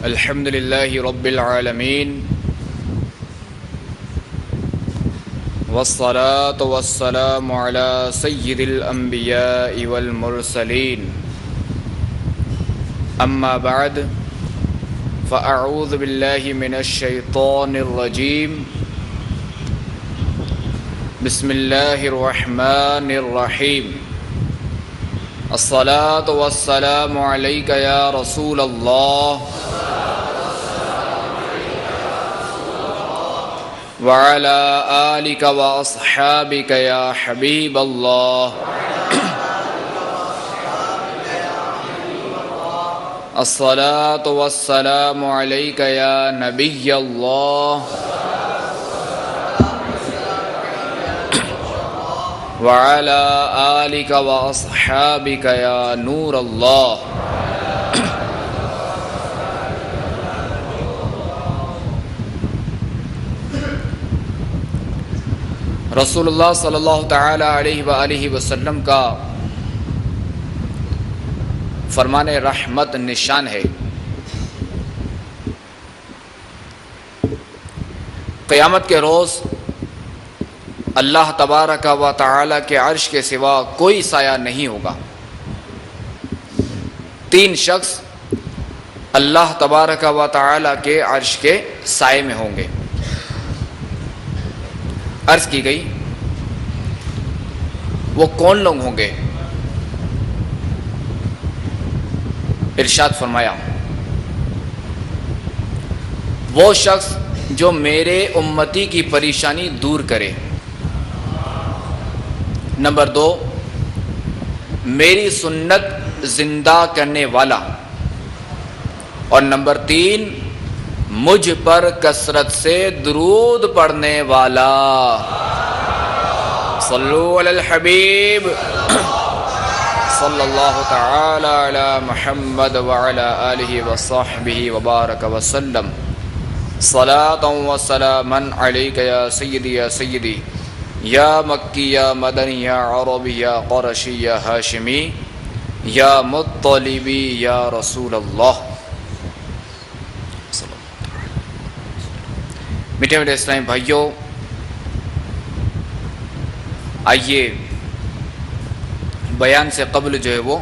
الحمد لله رب العالمين والصلاة والسلام على سيد الأنبياء والمرسلين أما بعد فأعوذ بالله من الشيطان الرجيم بسم الله الرحمن الرحيم الصلاة والسلام عليك يا رسول الله وعلى آلك وأصحابك يا حبيب الله الصلاة والسلام عليك يا نبي الله وعلى آلك وأصحابك يا نور الله رسول اللہ صلی اللہ تعالی علیہ وآلہ وسلم کا فرمان رحمت نشان ہے۔ قیامت کے روز اللہ تبارک و تعالی کے عرش کے سوا کوئی سایہ نہیں ہوگا۔ تین شخص اللہ تبارک و تعالی کے عرش کے سائے میں ہوں گے۔ عرض کی گئی وہ کون لوگ ہوں گے؟ ارشاد فرمایا وہ شخص جو میرے امتی کی پریشانی دور کرے، نمبر 2 میری سنت زندہ کرنے والا، اور نمبر 3 مجھ پر کثرت سے درود پڑھنے والا۔ صلو علی الحبیب صلی اللہ تعالی علی محمد وعلی آلہ وصحبہ وبارک وسلم۔ صلاۃ و سلاما علیک یا سیدی یا سیدی یا مکی یا مدنی یا عربی یا قرشی یا ہاشمی یا مطلبی یا رسول اللہ۔ میٹھے میٹھے اسلامی بھائیوں، آئیے بیان سے قبل جو ہے وہ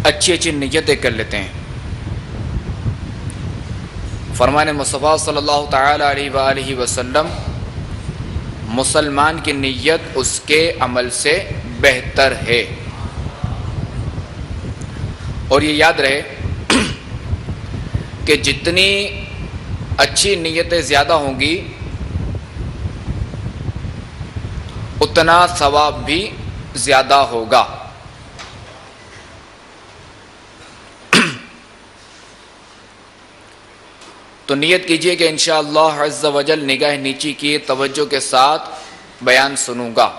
اچھی اچھی نیتیں کر لیتے ہیں۔ فرمان مصطفیٰ صلی اللہ تعالی علیہ وآلہ وسلم، مسلمان کی نیت اس کے عمل سے بہتر ہے۔ اور یہ یاد رہے کہ جتنی اچھی نیتیں زیادہ ہوں گی اتنا ثواب بھی زیادہ ہوگا۔ تو نیت کیجئے کہ انشاءاللہ عز و جل نگاہ نیچی کی توجہ کے ساتھ بیان سنوں گا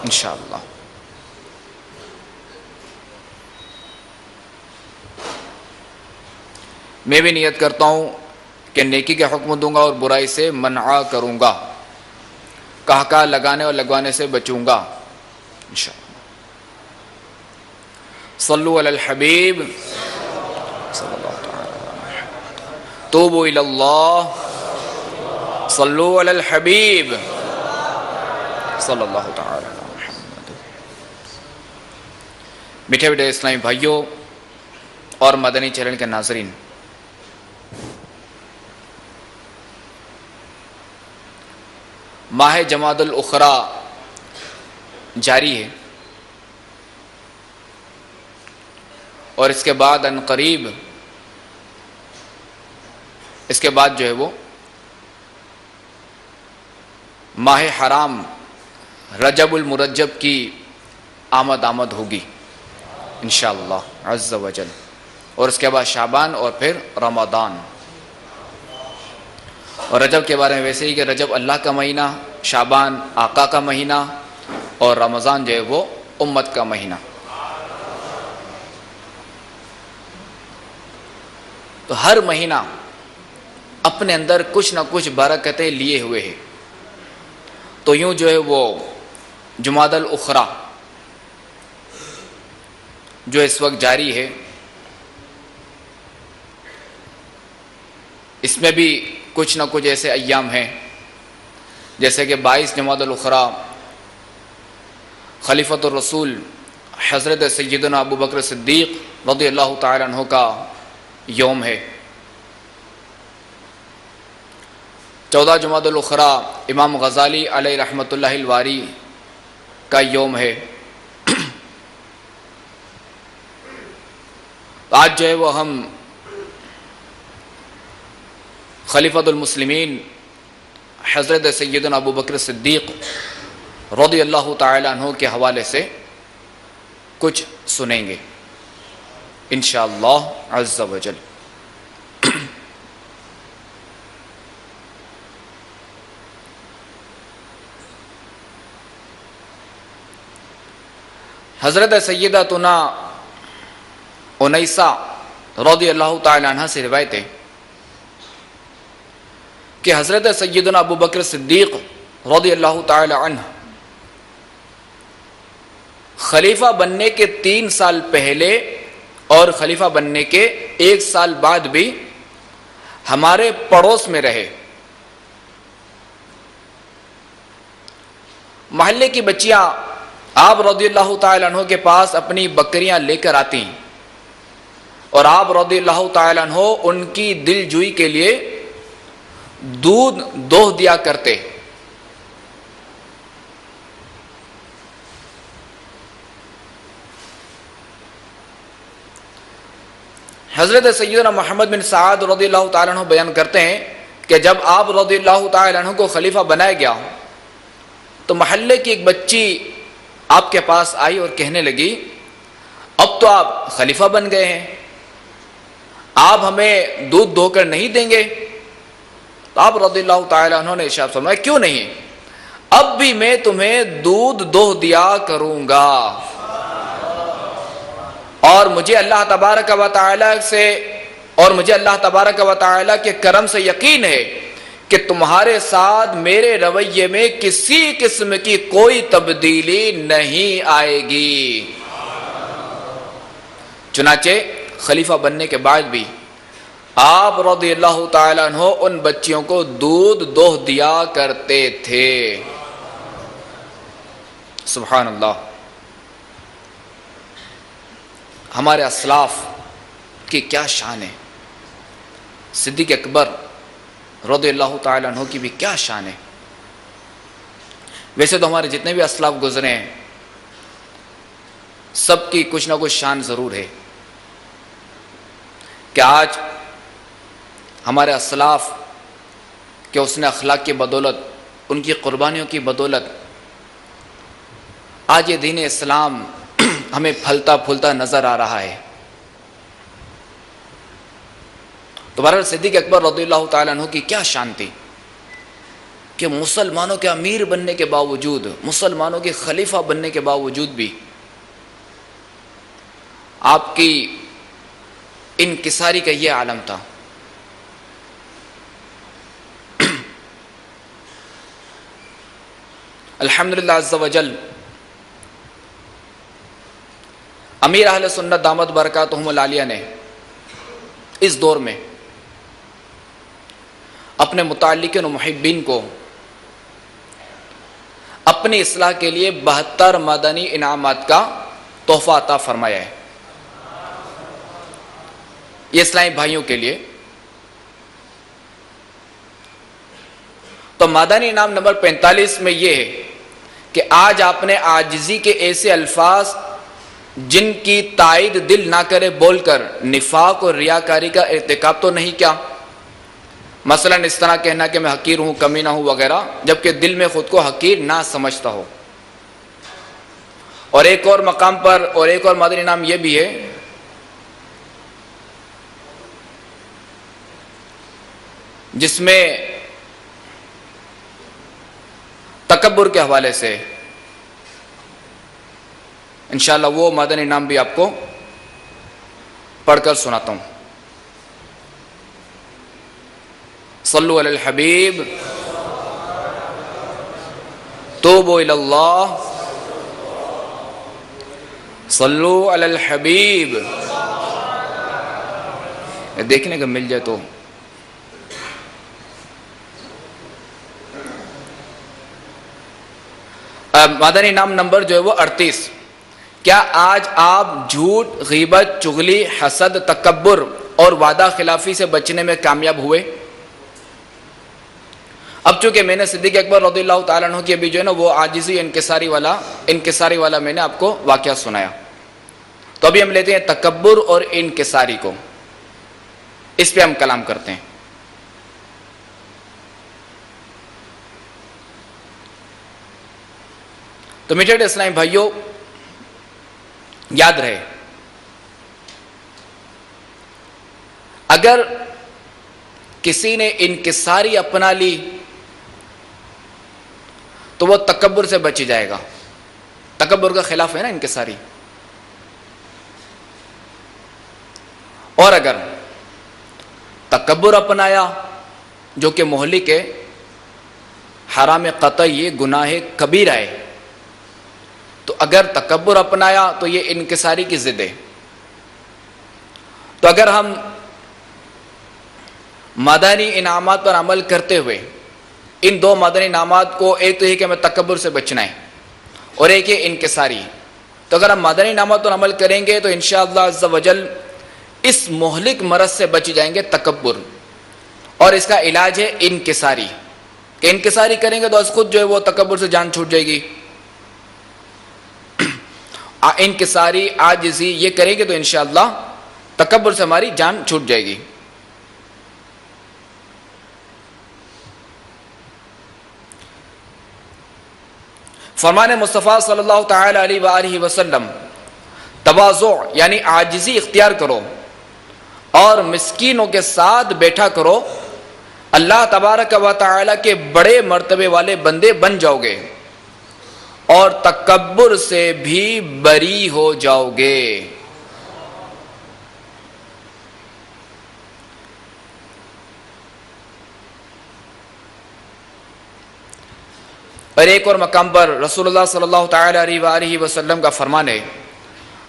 انشاءاللہ۔ میں بھی نیت کرتا ہوں کہ نیکی کے حکم دوں گا اور برائی سے منع کروں گا، کہا لگانے اور لگوانے سے بچوں گا انشاءاللہ۔ صلو علی الحبیب صلی اللہ تعالی علیہ وسلم۔ توبوا الی اللہ، صلو علی الحبیب صلی اللہ تعالی علیہ وسلم۔ میٹھے میٹھے اسلامی بھائیوں اور مدنی چینل کے ناظرین، ماہ جمادی الاخری جاری ہے، اور اس کے بعد ان قریب اس کے بعد جو ہے وہ ماہ حرام رجب المرجب کی آمد ہوگی انشاءاللہ عز و جل، اور اس کے بعد شعبان اور پھر رمضان۔ اور رجب کے بارے میں ویسے ہی کہ رجب اللہ کا مہینہ، شعبان آقا کا مہینہ، اور رمضان جو ہے وہ امت کا مہینہ۔ تو ہر مہینہ اپنے اندر کچھ نہ کچھ برکتیں لیے ہوئے ہیں۔ تو یوں جو ہے وہ جمادی الاخری جو اس وقت جاری ہے، اس میں بھی کچھ نہ کچھ ایسے ایام ہیں جیسے کہ 22 جمادی الاخری خلیفۃ الرسول حضرت سیدنا ابو بکر صدیق رضی اللہ تعالی عنہ کا یوم ہے۔ 14 جمادی الاخری امام غزالی علیہ رحمۃ اللہ الواری کا یوم ہے۔ آج جو ہے وہ ہم خلیفۃ المسلمین حضرت سیدنا ابو بکر صدیق رضی اللہ تعالی عنہ کے حوالے سے کچھ سنیں گے انشاءاللہ عز و جل۔ حضرت سیدتنا انیسہ رضی اللہ تعالی عنہ سے روایت ہے کہ حضرت سیدنا ابو بکر صدیق رضی اللہ تعالی عنہ خلیفہ بننے کے 3 سال پہلے اور خلیفہ بننے کے 1 سال بعد بھی ہمارے پڑوس میں رہے۔ محلے کی بچیاں آپ رضی اللہ تعالی عنہ کے پاس اپنی بکریاں لے کر آتی اور آپ رضی اللہ تعالی عنہ ان کی دل جوئی کے لیے دودھ دوہ دیا کرتے۔ حضرت سیدنا محمد بن سعد رضی اللہ تعالی عنہ بیان کرتے ہیں کہ جب آپ رضی اللہ تعالی عنہ کو خلیفہ بنایا گیا تو محلے کی ایک بچی آپ کے پاس آئی اور کہنے لگی اب تو آپ خلیفہ بن گئے ہیں، آپ ہمیں دودھ دو کر نہیں دیں گے؟ تو آپ رضی اللہ تعالی عنہ نے ارشاد فرمایا کیوں نہیں، اب بھی میں تمہیں دودھ دو دیا کروں گا، اور مجھے اللہ تبارک و تعالی کے کرم سے یقین ہے کہ تمہارے ساتھ میرے رویے میں کسی قسم کی کوئی تبدیلی نہیں آئے گی۔ چنانچہ خلیفہ بننے کے بعد بھی آپ رضی اللہ تعالیٰ عنہ ان بچیوں کو دودھ دوہ دیا کرتے تھے۔ سبحان اللہ۔ ہمارے اسلاف کی کیا شان ہے، صدیق اکبر رضی اللہ تعالیٰ عنہ کی بھی کیا شان ہے۔ ویسے تو ہمارے جتنے بھی اسلاف گزرے ہیں سب کی کچھ نہ کچھ شان ضرور ہے، کہ آج ہمارے اسلاف کے حسن اخلاق کی بدولت، ان کی قربانیوں کی بدولت آج یہ دین اسلام ہمیں پھلتا پھولتا نظر آ رہا ہے۔ تو بہرحال صدیق اکبر رضی اللہ تعالیٰ عنہ کی کیا شان تھی کہ مسلمانوں کے امیر بننے کے باوجود، مسلمانوں کے خلیفہ بننے کے باوجود بھی آپ کی انکساری کا یہ عالم تھا۔ الحمدللہ عز و جل امیر اہل سنت دامت برکاتہم العالیہ نے اس دور میں اپنے متعلقین و محبین کو اپنی اصلاح کے لیے 72 مدنی انعامات کا تحفہ عطا فرمایا ہے۔ یہ اسلامی بھائیوں کے لیے تو مدنی انعام نمبر 45 میں یہ ہے کہ آج آپ نے عاجزی کے ایسے الفاظ جن کی تائید دل نہ کرے بول کر نفاق اور ریاکاری کا ارتکاب تو نہیں کیا؟ مثلا اس طرح کہنا کہ میں حقیر ہوں، کمینہ ہوں وغیرہ، جبکہ دل میں خود کو حقیر نہ سمجھتا ہو۔ اور ایک اور مقام پر اور ایک اور مدنی انعام یہ بھی ہے جس میں تکبر کے حوالے سے انشاءاللہ وہ مدنی انعام بھی آپ کو پڑھ کر سناتا ہوں۔ صلو علی الحبیب توبوا الی اللہ صلو علی الحبیب. دیکھنے کا مل جائے تو. مدنی انعام نمبر جو ہے وہ 38. کیا آج آپ جھوٹ، غیبت، چغلی، حسد، تکبر اور وعدہ خلافی سے بچنے میں کامیاب ہوئے؟ اب چونکہ میں نے صدیق اکبر رضی اللہ تعالیٰ عنہ کی ابھی جو ہے نا وہ عاجزی انکساری والا میں نے آپ کو واقعہ سنایا. تو ابھی ہم لیتے ہیں تکبر اور انکساری کو، اس پہ ہم کلام کرتے ہیں. تو میٹھے اسلامی بھائیوں، یاد رہے اگر کسی نے انکساری اپنا لی تو وہ تکبر سے بچ جائے گا. تکبر کا خلاف ہے نا انکساری. اور اگر تکبر اپنایا جو کہ مہلک ہے، حرام قطعی، گناہ کبیرہ ہے، تو اگر تکبر اپنایا تو یہ انکساری کی ضد ہے. تو اگر ہم مدنی انعامات پر عمل کرتے ہوئے ان دو مدنی انعامات کو، ایک تو یہ کہ ہمیں تکبر سے بچنا ہے اور ایک ہے انکساری، تو اگر ہم مدنی انعامات پر عمل کریں گے تو انشاءاللہ عز و جل اس مہلک مرض سے بچ جائیں گے، تکبر. اور اس کا علاج ہے انکساری، کہ انکساری کریں گے تو از خود جو ہے وہ تکبر سے جان چھوٹ جائے گی. انکساری، عاجزی یہ کریں گے تو انشاءاللہ تکبر سے ہماری جان چھوٹ جائے گی. فرمان مصطفیٰ صلی اللہ تعالی علیہ وآلہ وسلم، تواضع یعنی عاجزی اختیار کرو اور مسکینوں کے ساتھ بیٹھا کرو، اللہ تبارک و تعالی کے بڑے مرتبے والے بندے بن جاؤ گے اور تکبر سے بھی بری ہو جاؤ گے. اور ایک اور مقام پر رسول اللہ صلی اللہ تعالی علیہ وآلہ وسلم کا فرمان ہے،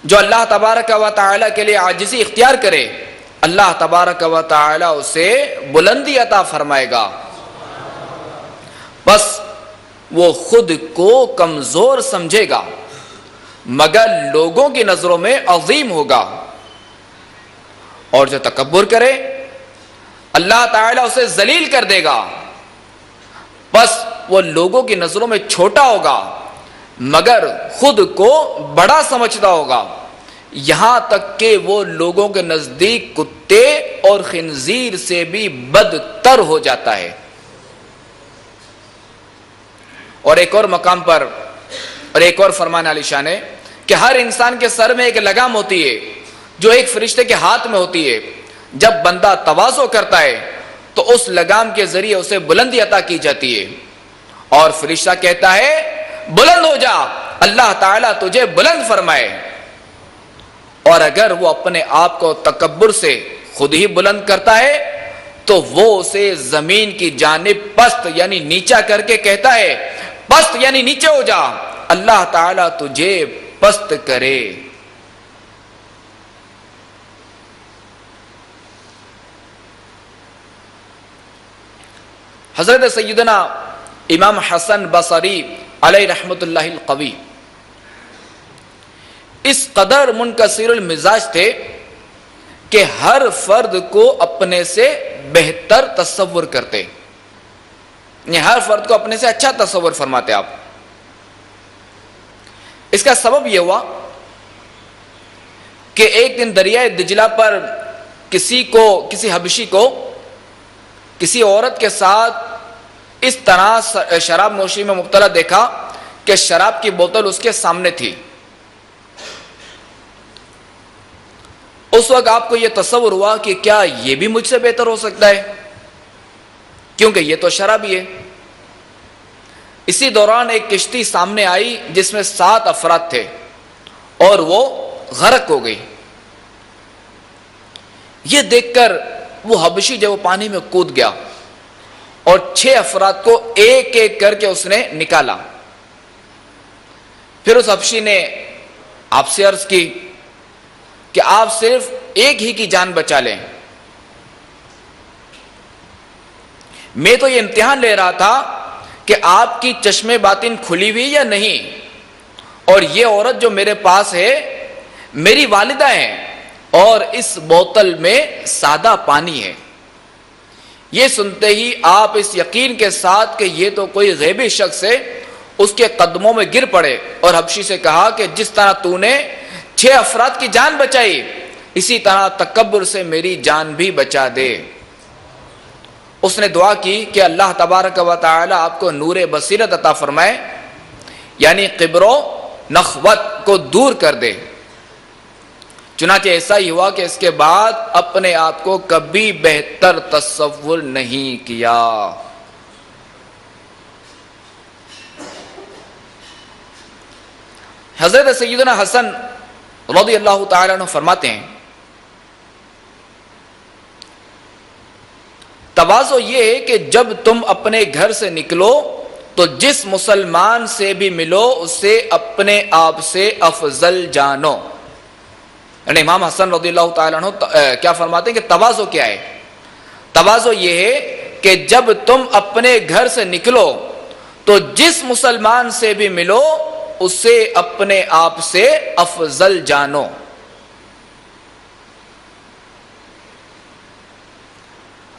جو اللہ تبارک و تعالی کے لیے عاجزی اختیار کرے اللہ تبارک و تعالی اسے بلندی عطا فرمائے گا. بس وہ خود کو کمزور سمجھے گا مگر لوگوں کی نظروں میں عظیم ہوگا، اور جو تکبر کرے اللہ تعالیٰ اسے ذلیل کر دے گا. بس وہ لوگوں کی نظروں میں چھوٹا ہوگا مگر خود کو بڑا سمجھتا ہوگا، یہاں تک کہ وہ لوگوں کے نزدیک کتے اور خنزیر سے بھی بدتر ہو جاتا ہے. اور ایک اور مقام پر اور ایک اور فرمان عالی شان ہے کہ ہر انسان کے سر میں ایک لگام ہوتی ہے جو ایک فرشتے کے ہاتھ میں ہوتی ہے. جب بندہ تواضع کرتا ہے تو اس لگام کے ذریعے اسے بلندی عطا کی جاتی ہے، اور فرشتہ کہتا ہے بلند ہو جا، اللہ تعالیٰ تجھے بلند فرمائے. اور اگر وہ اپنے آپ کو تکبر سے خود ہی بلند کرتا ہے تو وہ اسے زمین کی جانب پست یعنی نیچا کر کے کہتا ہے پست یعنی نیچے ہو جا، اللہ تعالیٰ تجھے پست کرے. حضرت سیدنا امام حسن بصری علیہ رحمت اللہ القوی اس قدر منکسر المزاج تھے کہ ہر فرد کو اپنے سے بہتر تصور کرتے، یعنی ہر فرد کو اپنے سے اچھا تصور فرماتے آپ. اس کا سبب یہ ہوا کہ ایک دن دریائے دجلہ پر کسی حبشی کو کسی عورت کے ساتھ اس طرح شراب نوشی میں مبتلا دیکھا کہ شراب کی بوتل اس کے سامنے تھی. اس وقت آپ کو یہ تصور ہوا کہ کیا یہ بھی مجھ سے بہتر ہو سکتا ہے، کیونکہ یہ تو شرابی ہے. اسی دوران ایک کشتی سامنے آئی جس میں 7 افراد تھے اور وہ غرق ہو گئی. یہ دیکھ کر وہ حبشی جب وہ پانی میں کود گیا اور 6 افراد کو ایک ایک کر کے اس نے نکالا. پھر اس حبشی نے آپ سے عرض کی کہ آپ صرف ایک ہی کی جان بچا لیں. میں تو یہ امتحان لے رہا تھا کہ آپ کی چشم باطن کھلی ہوئی یا نہیں. اور یہ عورت جو میرے پاس ہے میری والدہ ہے اور اس بوتل میں سادہ پانی ہے. یہ سنتے ہی آپ اس یقین کے ساتھ کہ یہ تو کوئی غیبی شخص ہے اس کے قدموں میں گر پڑے اور حبشی سے کہا کہ جس طرح تو نے 6 افراد کی جان بچائی اسی طرح تکبر سے میری جان بھی بچا دے. اس نے دعا کی کہ اللہ تبارک و تعالی آپ کو نور بصیرت عطا فرمائے، یعنی قبر و نخوت کو دور کر دے. چنانچہ ایسا ہی ہوا کہ اس کے بعد اپنے آپ کو کبھی بہتر تصور نہیں کیا. حضرت سیدنا حسن رضی اللہ تعالیٰ عنہ فرماتے ہیں تواضع یہ ہے کہ جب تم اپنے گھر سے نکلو تو جس مسلمان سے بھی ملو اسے اپنے آپ سے افضل جانو. یعنی امام حسن رضی اللہ تعالیٰ عنہ کیا فرماتے ہیں کہ تواضع کیا ہے؟ تواضع یہ ہے کہ جب تم اپنے گھر سے نکلو تو جس مسلمان سے بھی ملو اسے اپنے آپ سے افضل جانو.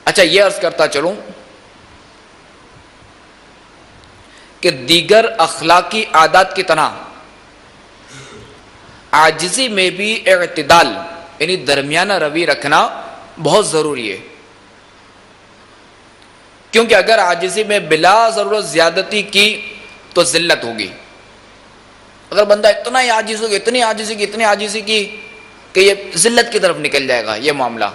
اچھا یہ عرض کرتا چلوں کہ دیگر اخلاقی عادات کی طرح عاجزی میں بھی اعتدال یعنی درمیانہ روی رکھنا بہت ضروری ہے. کیونکہ اگر عاجزی میں بلا ضرورت زیادتی کی تو ذلت ہوگی. اگر بندہ اتنا ہی عاجز ہوگا، اتنی عاجزی کی کہ یہ ذلت کی طرف نکل جائے گا یہ معاملہ.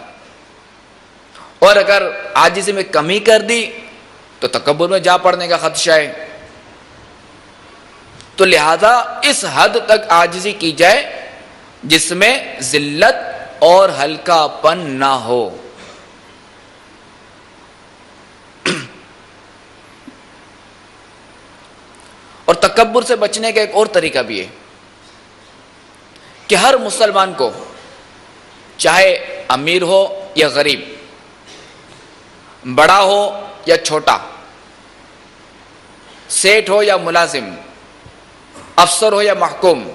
اور اگر عاجزی میں کمی کر دی تو تکبر میں جا پڑنے کا خدشہ ہے. تو لہذا اس حد تک عاجزی کی جائے جس میں ذلت اور ہلکا پن نہ ہو. اور تکبر سے بچنے کا ایک اور طریقہ بھی ہے کہ ہر مسلمان کو چاہے امیر ہو یا غریب، بڑا ہو یا چھوٹا، سیٹ ہو یا ملازم، افسر ہو یا محکوم،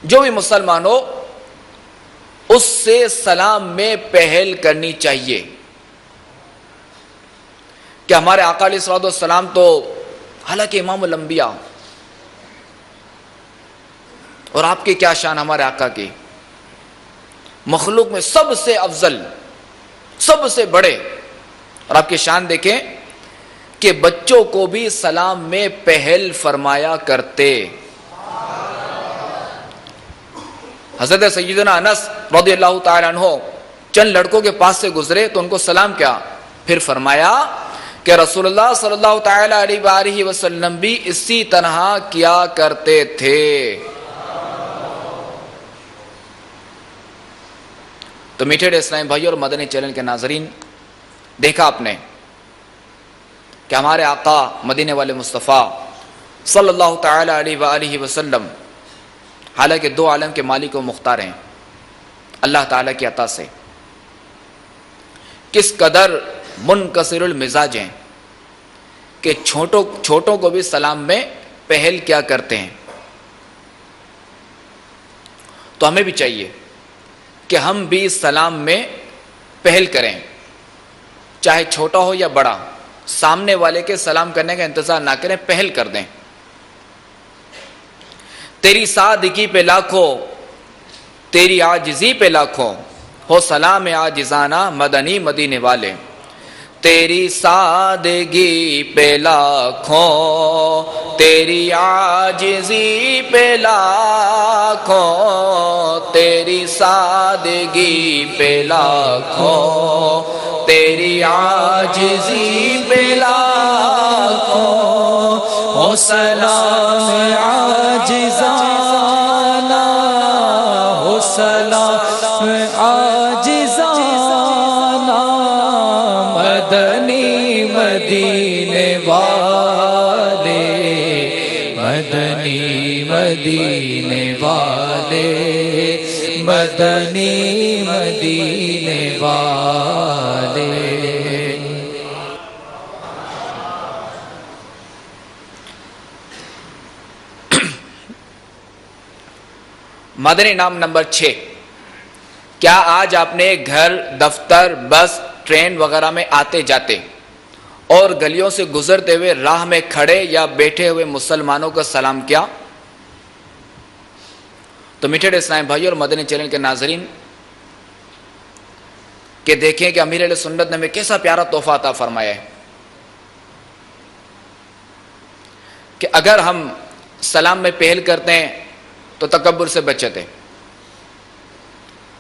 جو بھی مسلمان ہو اس سے سلام میں پہل کرنی چاہیے. کہ ہمارے آقا علیہ الصلوۃ والسلام تو حالانکہ امام الانبیاء، اور آپ کی کیا شان ہمارے آقا کی، مخلوق میں سب سے افضل، سب سے بڑے. اور آپ کی شان دیکھیں کہ بچوں کو بھی سلام میں پہل فرمایا کرتے. حضرت سیدنا انس رضی اللہ تعالی عنہ چند لڑکوں کے پاس سے گزرے تو ان کو سلام کیا، پھر فرمایا کہ رسول اللہ صلی اللہ تعالی علیہ وآلہ وسلم بھی اسی طرح کیا کرتے تھے. تو میٹھے اسلام بھائی اور مدنی چینل کے ناظرین، دیکھا آپ نے کہ ہمارے آقا مدینے والے مصطفیٰ صلی اللہ تعالی علیہ وآلہ وسلم حالانکہ 2 عالم کے مالک و مختار ہیں اللہ تعالیٰ کی عطا سے، کس قدر منکسر المزاج ہیں کہ چھوٹوں کو بھی سلام میں پہل کیا کرتے ہیں. تو ہمیں بھی چاہیے کہ ہم بھی سلام میں پہل کریں، چاہے چھوٹا ہو یا بڑا. سامنے والے کے سلام کرنے کا انتظار نہ کریں، پہل کر دیں. تیری سادگی پہ لاکھوں، تیری عاجزی پہ لاکھوں، ہو سلام عاجزانہ مدنی مدینے والے. تیری سادگی پہ لاکھوں، تیری عاجزی پہ لاکھوں، تیری سادگی پہ لاکھوں، تیری عاجزی پہ لاکھوں، ہو سلام عاجزانہ، ہو سلام عاجزانہ مدنی مدینے والے، مدنی مدینے والے. مدنی مدینے والے۔ مدنی انعام نمبر 6، کیا آج آپ نے گھر، دفتر، بس، ٹرین وغیرہ میں آتے جاتے اور گلیوں سے گزرتے ہوئے راہ میں کھڑے یا بیٹھے ہوئے مسلمانوں کو سلام کیا؟ تو میٹھے اسلام بھائیو اور مدنی چینل کے ناظرین، کہ دیکھیں کہ امیر اہل سنت نے ہمیں کیسا پیارا تحفہ عطا فرمایا ہے کہ اگر ہم سلام میں پہل کرتے ہیں تو تکبر سے بچتے،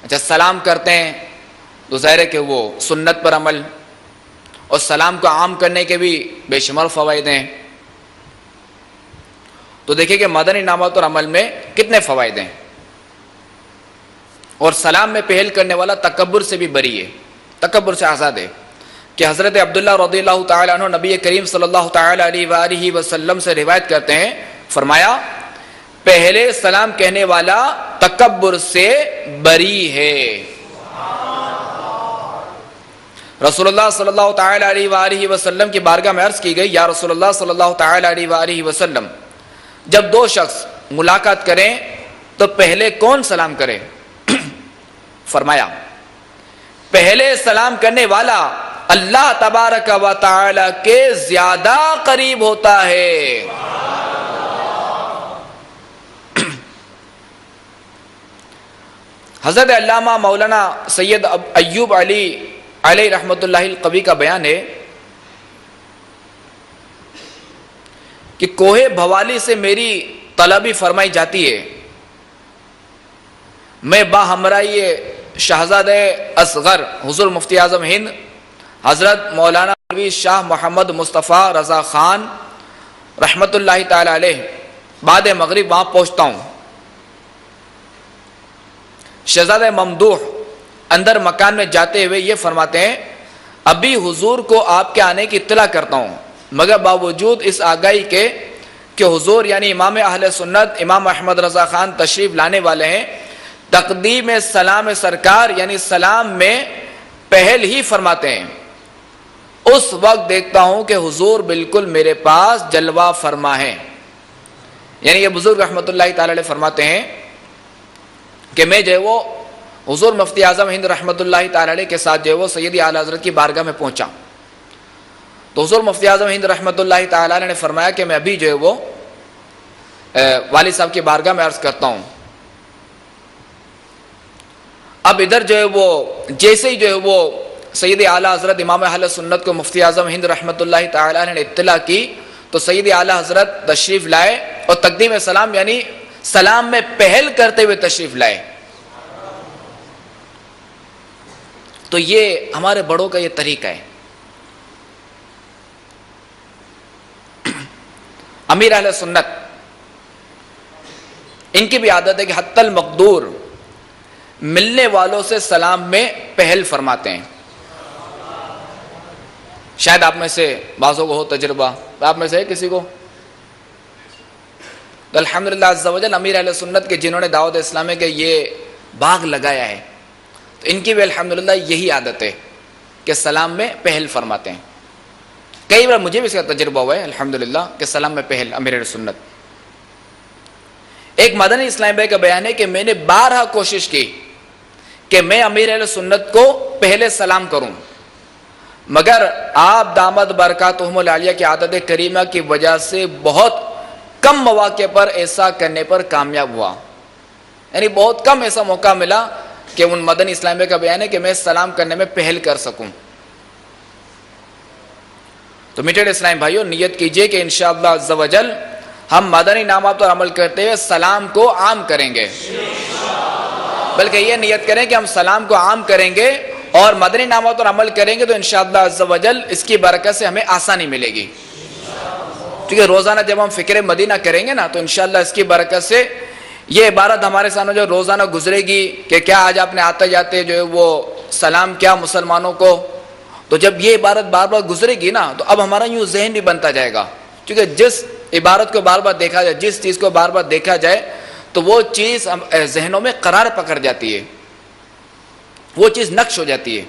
اچھا سلام کرتے ہیں تو ظاہر ہے کہ وہ سنت پر عمل، اور سلام کو عام کرنے کے بھی بے شمار فوائد ہیں۔ تو دیکھیں کہ مدنی انعامات اور عمل میں کتنے فوائد ہیں، اور سلام میں پہل کرنے والا تکبر سے بھی بری ہے، تکبر سے آزاد ہے، کہ حضرت عبداللہ رضی اللہ تعالیٰ عنہ نبی کریم صلی اللہ تعالیٰ علیہ وآلہ وسلم سے روایت کرتے ہیں، فرمایا پہلے سلام کہنے والا تکبر سے بری ہے۔ رسول اللہ صلی اللہ تعالیٰ علیہ وآلہ وسلم کی بارگاہ میں عرض کی گئی، یا رسول اللہ صلی اللہ تعالیٰ علیہ وآلہ وسلم، جب دو شخص ملاقات کریں تو پہلے کون سلام کرے؟ فرمایا پہلے سلام کرنے والا اللہ تبارک و تعالی کے زیادہ قریب ہوتا ہے۔ حضرت علامہ مولانا سید ایوب علی علیہ رحمۃ اللہ القوی کا بیان ہے کہ کوہ بھوالی سے میری طلبی فرمائی جاتی ہے، میں باہمراہی شہزادہ اصغر حضور مفتی اعظم ہند حضرت مولانا مولوی شاہ محمد مصطفیٰ رضا خان رحمۃ اللہ تعالی علیہ بعد مغرب وہاں پہنچتا ہوں۔ شہزادہ ممدوح اندر مکان میں جاتے ہوئے یہ فرماتے ہیں، ابھی حضور کو آپ کے آنے کی اطلاع کرتا ہوں، مگر باوجود اس آگاہی کے کہ حضور یعنی امام اہل سنت امام احمد رضا خان تشریف لانے والے ہیں، تقدیم سلام سرکار یعنی سلام میں پہل ہی فرماتے ہیں۔ اس وقت دیکھتا ہوں کہ حضور بالکل میرے پاس جلوہ فرما ہے، یعنی یہ بزرگ رحمۃ اللہ تعالی علیہ فرماتے ہیں کہ میں جو ہے وہ حضور مفتی اعظم ہند رحمۃ اللہ تعالی علیہ کے ساتھ جو ہے وہ سیدی اعلیٰ حضرت کی بارگاہ میں پہنچا، تو حضور مفتی اعظم ہند رحمۃ اللہ تعالی علیہ نے فرمایا کہ میں ابھی جو ہے وہ والد صاحب کی بارگاہ میں عرض کرتا ہوں۔ اب ادھر جو ہے وہ جیسے ہی جو ہے وہ سید اعلیٰ حضرت امام اہل سنت کو مفتی اعظم ہند رحمۃ اللہ تعالی علیہ نے اطلاع کی تو سید اعلیٰ حضرت تشریف لائے اور تقدیم سلام یعنی سلام میں پہل کرتے ہوئے تشریف لائے۔ تو یہ ہمارے بڑوں کا یہ طریقہ ہے۔ امیر اہل سنت ان کی بھی عادت ہے کہ حتی المقدور ملنے والوں سے سلام میں پہل فرماتے ہیں۔ شاید آپ میں سے بعضوں کو ہو تجربہ، آپ میں سے ہے کسی کو؟ تو الحمدللہ عز و جل امیر اہل سنت کے جنہوں نے دعوت اسلامی کے یہ باغ لگایا ہے، تو ان کی بھی الحمدللہ یہی عادت ہے کہ سلام میں پہل فرماتے ہیں۔ کئی بار مجھے بھی اس کا تجربہ ہوا ہے الحمدللہ کہ سلام میں پہل امیر اہل سنت۔ ایک مدنی اسلام بھائی کا بیان ہے کہ میں نے بارہا کوشش کی کہ میں امیر اہل سنت کو پہلے سلام کروں، مگر آپ دامت برکاتہم العالیہ کی عادت کریمہ کی وجہ سے بہت کم مواقع پر ایسا کرنے پر کامیاب ہوا، یعنی بہت کم ایسا موقع ملا کہ ان مدنی اسلام کا بیان ہے کہ میں سلام کرنے میں پہل کر سکوں۔ تو میٹھے اسلام بھائیو، نیت کیجئے کہ انشاءاللہ عز و جل ہم مدنی انعامات پر عمل کرتے ہوئے سلام کو عام کریں گے، بلکہ یہ نیت کریں کہ ہم سلام کو عام کریں گے اور مدنی انعامات پر عمل کریں گے تو انشاءاللہ عز و جل اس کی برکت سے ہمیں آسانی ملے گی، کیونکہ روزانہ جب ہم فکر مدینہ کریں گے نا تو انشاءاللہ اس کی برکت سے یہ عبارت ہمارے سامنے جو روزانہ گزرے گی کہ کیا آج آپ نے آتے جاتے جو ہے وہ سلام کیا مسلمانوں کو، تو جب یہ عبارت بار بار گزرے گی نا تو اب ہمارا یوں ذہن بھی بنتا جائے گا، کیونکہ جس عبارت کو بار بار دیکھا جائے، جس چیز کو بار بار دیکھا جائے تو وہ چیز ذہنوں میں قرار پکڑ جاتی ہے، وہ چیز نقش ہو جاتی ہے۔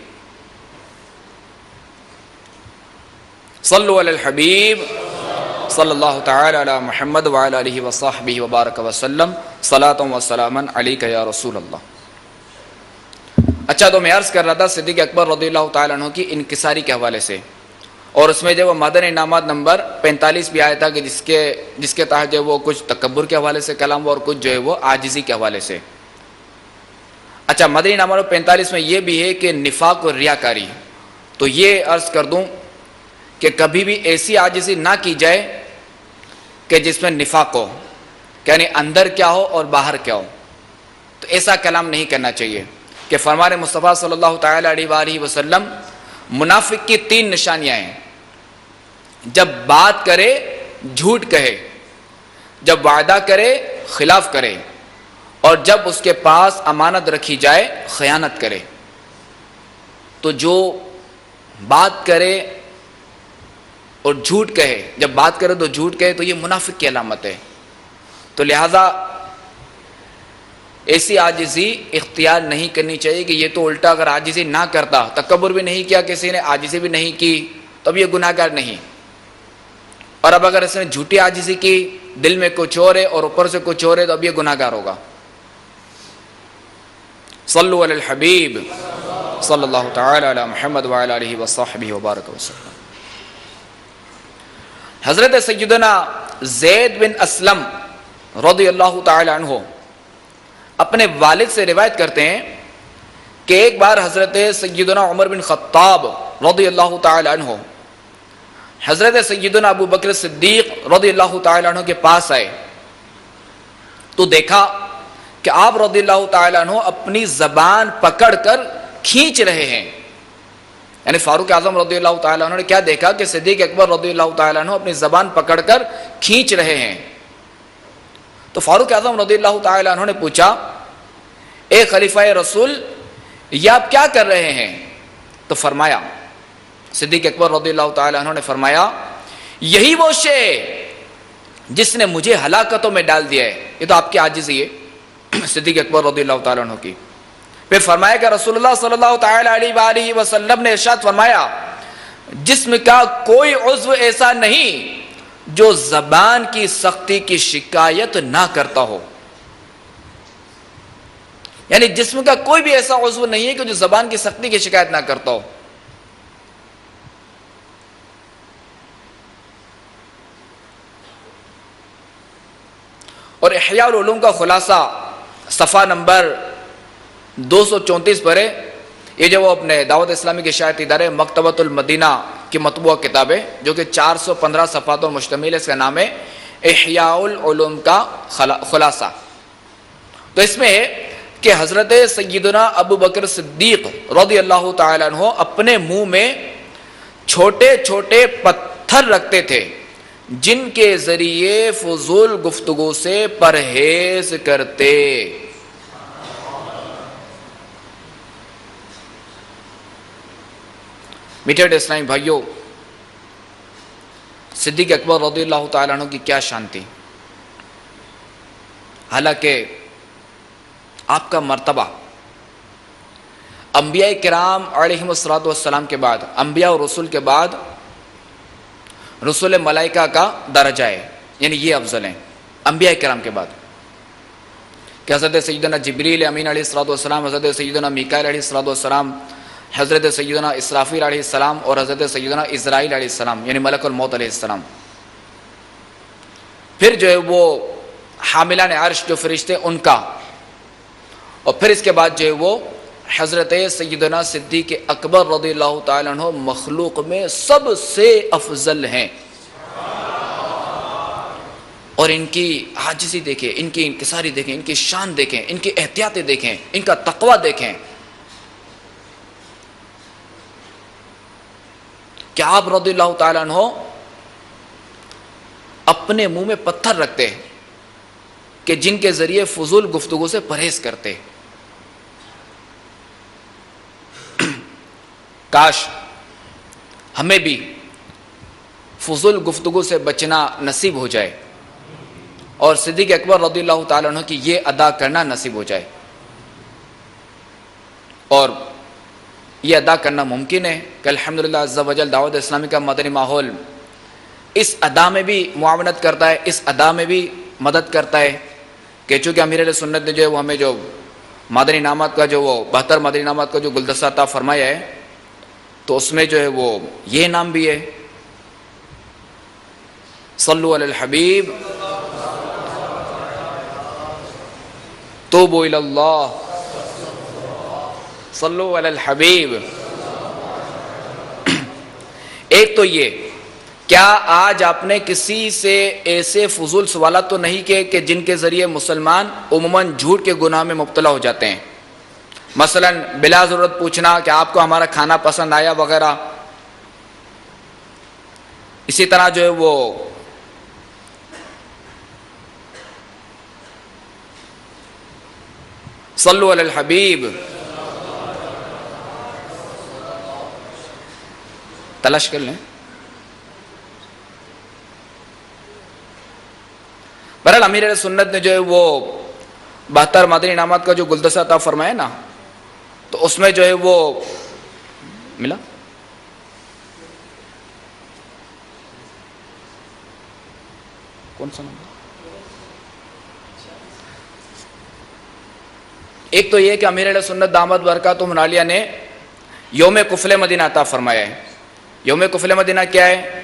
صلو علی الحبیب صلی اللہ تعالی علی محمد وعلی آلہ وصحبہ وبارک وسلم صلاۃ و سلاما علیک یا رسول اللہ۔ اچھا، تو میں عرض کر رہا تھا صدیق اکبر رضی اللہ تعالیٰ عنہ کی انکساری کے حوالے سے، اور اس میں جو وہ مدنی انعامات نمبر 45 بھی آیا تھا کہ جس کے تحت جو وہ کچھ تکبر کے حوالے سے کلام اور کچھ جو ہے وہ عاجزی کے حوالے سے۔ اچھا، مدنی انعامات 45 میں یہ بھی ہے کہ نفاق اور ریاکاری، تو یہ عرض کر دوں کہ کبھی بھی ایسی عاجزی نہ کی جائے کہ جس میں نفاق ہو، یعنی اندر کیا ہو اور باہر کیا ہو، تو ایسا کلام نہیں کرنا چاہیے۔ کہ فرمان مصطفیٰ صلی اللہ تعالی علیہ وآلہ وسلم منافق کی 3 نشانیاں ہیں: جب بات کرے جھوٹ کہے، جب وعدہ کرے خلاف کرے، اور جب اس کے پاس امانت رکھی جائے خیانت کرے۔ تو جو بات کرے اور جھوٹ کہے، جب بات کرے تو جھوٹ کہے، تو یہ منافق کی علامت ہے۔ تو لہذا ایسی عاجزی اختیار نہیں کرنی چاہیے کہ یہ تو الٹا اگر عاجزی نہ کرتا، تکبر بھی نہیں کیا کسی نے، عاجزی بھی نہیں کی، تو اب یہ گناہ گار نہیں۔ اور اب اگر اس نے جھوٹی عاجزی کی، دل میں کچھ اور ہے اور اوپر سے کچھ اور ہے، تو اب یہ گناہ گار ہوگا۔ صلو علی الحبیب صلی اللہ تعالی علی محمد وعلی آلہ وصحبہ وبارک وسلم۔ حضرت سیدنا زید بن اسلم رضی اللہ تعالی عنہ اپنے والد سے روایت کرتے ہیں کہ ایک بار حضرت سیدنا عمر بن خطاب رضی اللہ تعالی عنہ حضرت سیدنا ابو بکر صدیق رضی اللہ تعالی عنہ کے پاس آئے تو دیکھا کہ آپ رضی اللہ تعالی عنہ اپنی زبان پکڑ کر کھینچ رہے ہیں۔ یعنی فاروق اعظم رضی اللہ تعالی عنہ نے کیا دیکھا کہ صدیق اکبر رضی اللہ تعالی عنہ اپنی زبان پکڑ کر کھینچ رہے ہیں۔ تو فاروق اعظم رضی اللہ تعالی عنہ نے پوچھا، اے خلیفہ رسول، یہ آپ کیا کر رہے ہیں؟ تو فرمایا، صدیق اکبر رضی اللہ تعالی عنہ نے فرمایا، یہی وہ شے جس نے مجھے ہلاکتوں میں ڈال دیا ہے۔ یہ تو آپ کی عاجزی ہے صدیق اکبر رضی اللہ تعالی عنہ کی۔ پھر فرمایا کہ رسول اللہ صلی اللہ تعالی علیہ وآلہ وسلم نے ارشاد فرمایا، جسم کا کوئی عضو ایسا نہیں جو زبان کی سختی کی شکایت نہ کرتا ہو۔ یعنی جسم کا کوئی بھی ایسا عضو نہیں ہے کہ جو زبان کی سختی کی شکایت نہ کرتا ہو۔ اور احیاء العلوم کا خلاصہ صفحہ نمبر 234 پر ہے۔ یہ جو وہ اپنے دعوت اسلامی کے اشاعتی ادارے مکتبۃ المدینہ کی مطبوعہ کتاب ہے جو کہ 415 صفحات پر مشتمل ہے، اس کا نام ہے احیاء العلوم کا خلاصہ۔ تو اس میں ہے کہ حضرت سیدنا ابو بکر صدیق رضی اللہ تعالی عنہ اپنے منہ میں چھوٹے چھوٹے پتھر رکھتے تھے جن کے ذریعے فضول گفتگو سے پرہیز کرتے۔ میٹھے اسلامی بھائیوں، صدیق اکبر رضی اللہ تعالیٰ عنہ کی کیا شان تھی۔ حالانکہ آپ کا مرتبہ انبیاء کرام علیہم السلام کے بعد، انبیاء اور رسول کے بعد رسول ملائکہ کا درجہ ہے، یعنی یہ افضل ہیں انبیاء کرام کے بعد، کہ حضرت سیدنا جبریل امین علیہ السلام، حضرت سیدنا میکائیل علیہ السلام، حضرت سیدنا اسرافیل علیہ السلام اور حضرت سیدنا اسرائیل علیہ السلام، یعنی ملک الموت علیہ السلام۔ پھر جو ہے وہ حاملان عرش جو فرشتے ان کا، اور پھر اس کے بعد جو ہے وہ حضرت سیدنا صدیق اکبر رضی اللہ تعالیٰ عنہ مخلوق میں سب سے افضل ہیں۔ اور ان کی عاجزی دیکھیں، ان کی انکساری دیکھیں، ان کی شان دیکھیں، ان کی احتیاطیں دیکھیں، ان کا تقوی دیکھیں کہ آپ رضی اللہ تعالیٰ عنہ اپنے منہ میں پتھر رکھتے کہ جن کے ذریعے فضول گفتگو سے پرہیز کرتے۔ کاش ہمیں بھی فضول گفتگو سے بچنا نصیب ہو جائے، اور صدیق اکبر رضی اللہ تعالیٰ عنہ کی یہ ادا کرنا نصیب ہو جائے. اور یہ ادا کرنا ممکن ہے کہ الحمدللہ عز و جل دعوت اسلامی کا مدنی ماحول اس ادا میں بھی معاونت کرتا ہے، اس ادا میں بھی مدد کرتا ہے کہ چونکہ امیر اہل سنت نے جو ہے وہ ہمیں جو مدنی انعامات کا جو وہ 72 مدنی انعامات کا جو گلدستہ عطا فرمایا ہے، تو اس میں جو ہے وہ یہ نام بھی ہے، صلو علی الحبیب توبوا الی اللہ صلو علی الحبیب. ایک تو یہ، کیا آج آپ نے کسی سے ایسے فضول سوالات تو نہیں کیے کہ جن کے ذریعے مسلمان عموماً جھوٹ کے گناہ میں مبتلا ہو جاتے ہیں؟ مثلا بلا ضرورت پوچھنا کہ آپ کو ہمارا کھانا پسند آیا وغیرہ. اسی طرح جو ہے وہ صلو علی الحبیب تلاش کر لیں. بہرحال امیر اہل سنت نے جو ہے وہ 72 مدنی انعامات کا جو گلدستہ عطا فرمایا نا، تو اس میں جو ہے وہ ملا کون سا نمبر؟ ایک تو یہ کہ امیر اہل سنت دامت برکاتہم العالیہ نے یوم کفل مدینہ عطا فرمایا ہے. یوم کفل مدینہ کیا ہے؟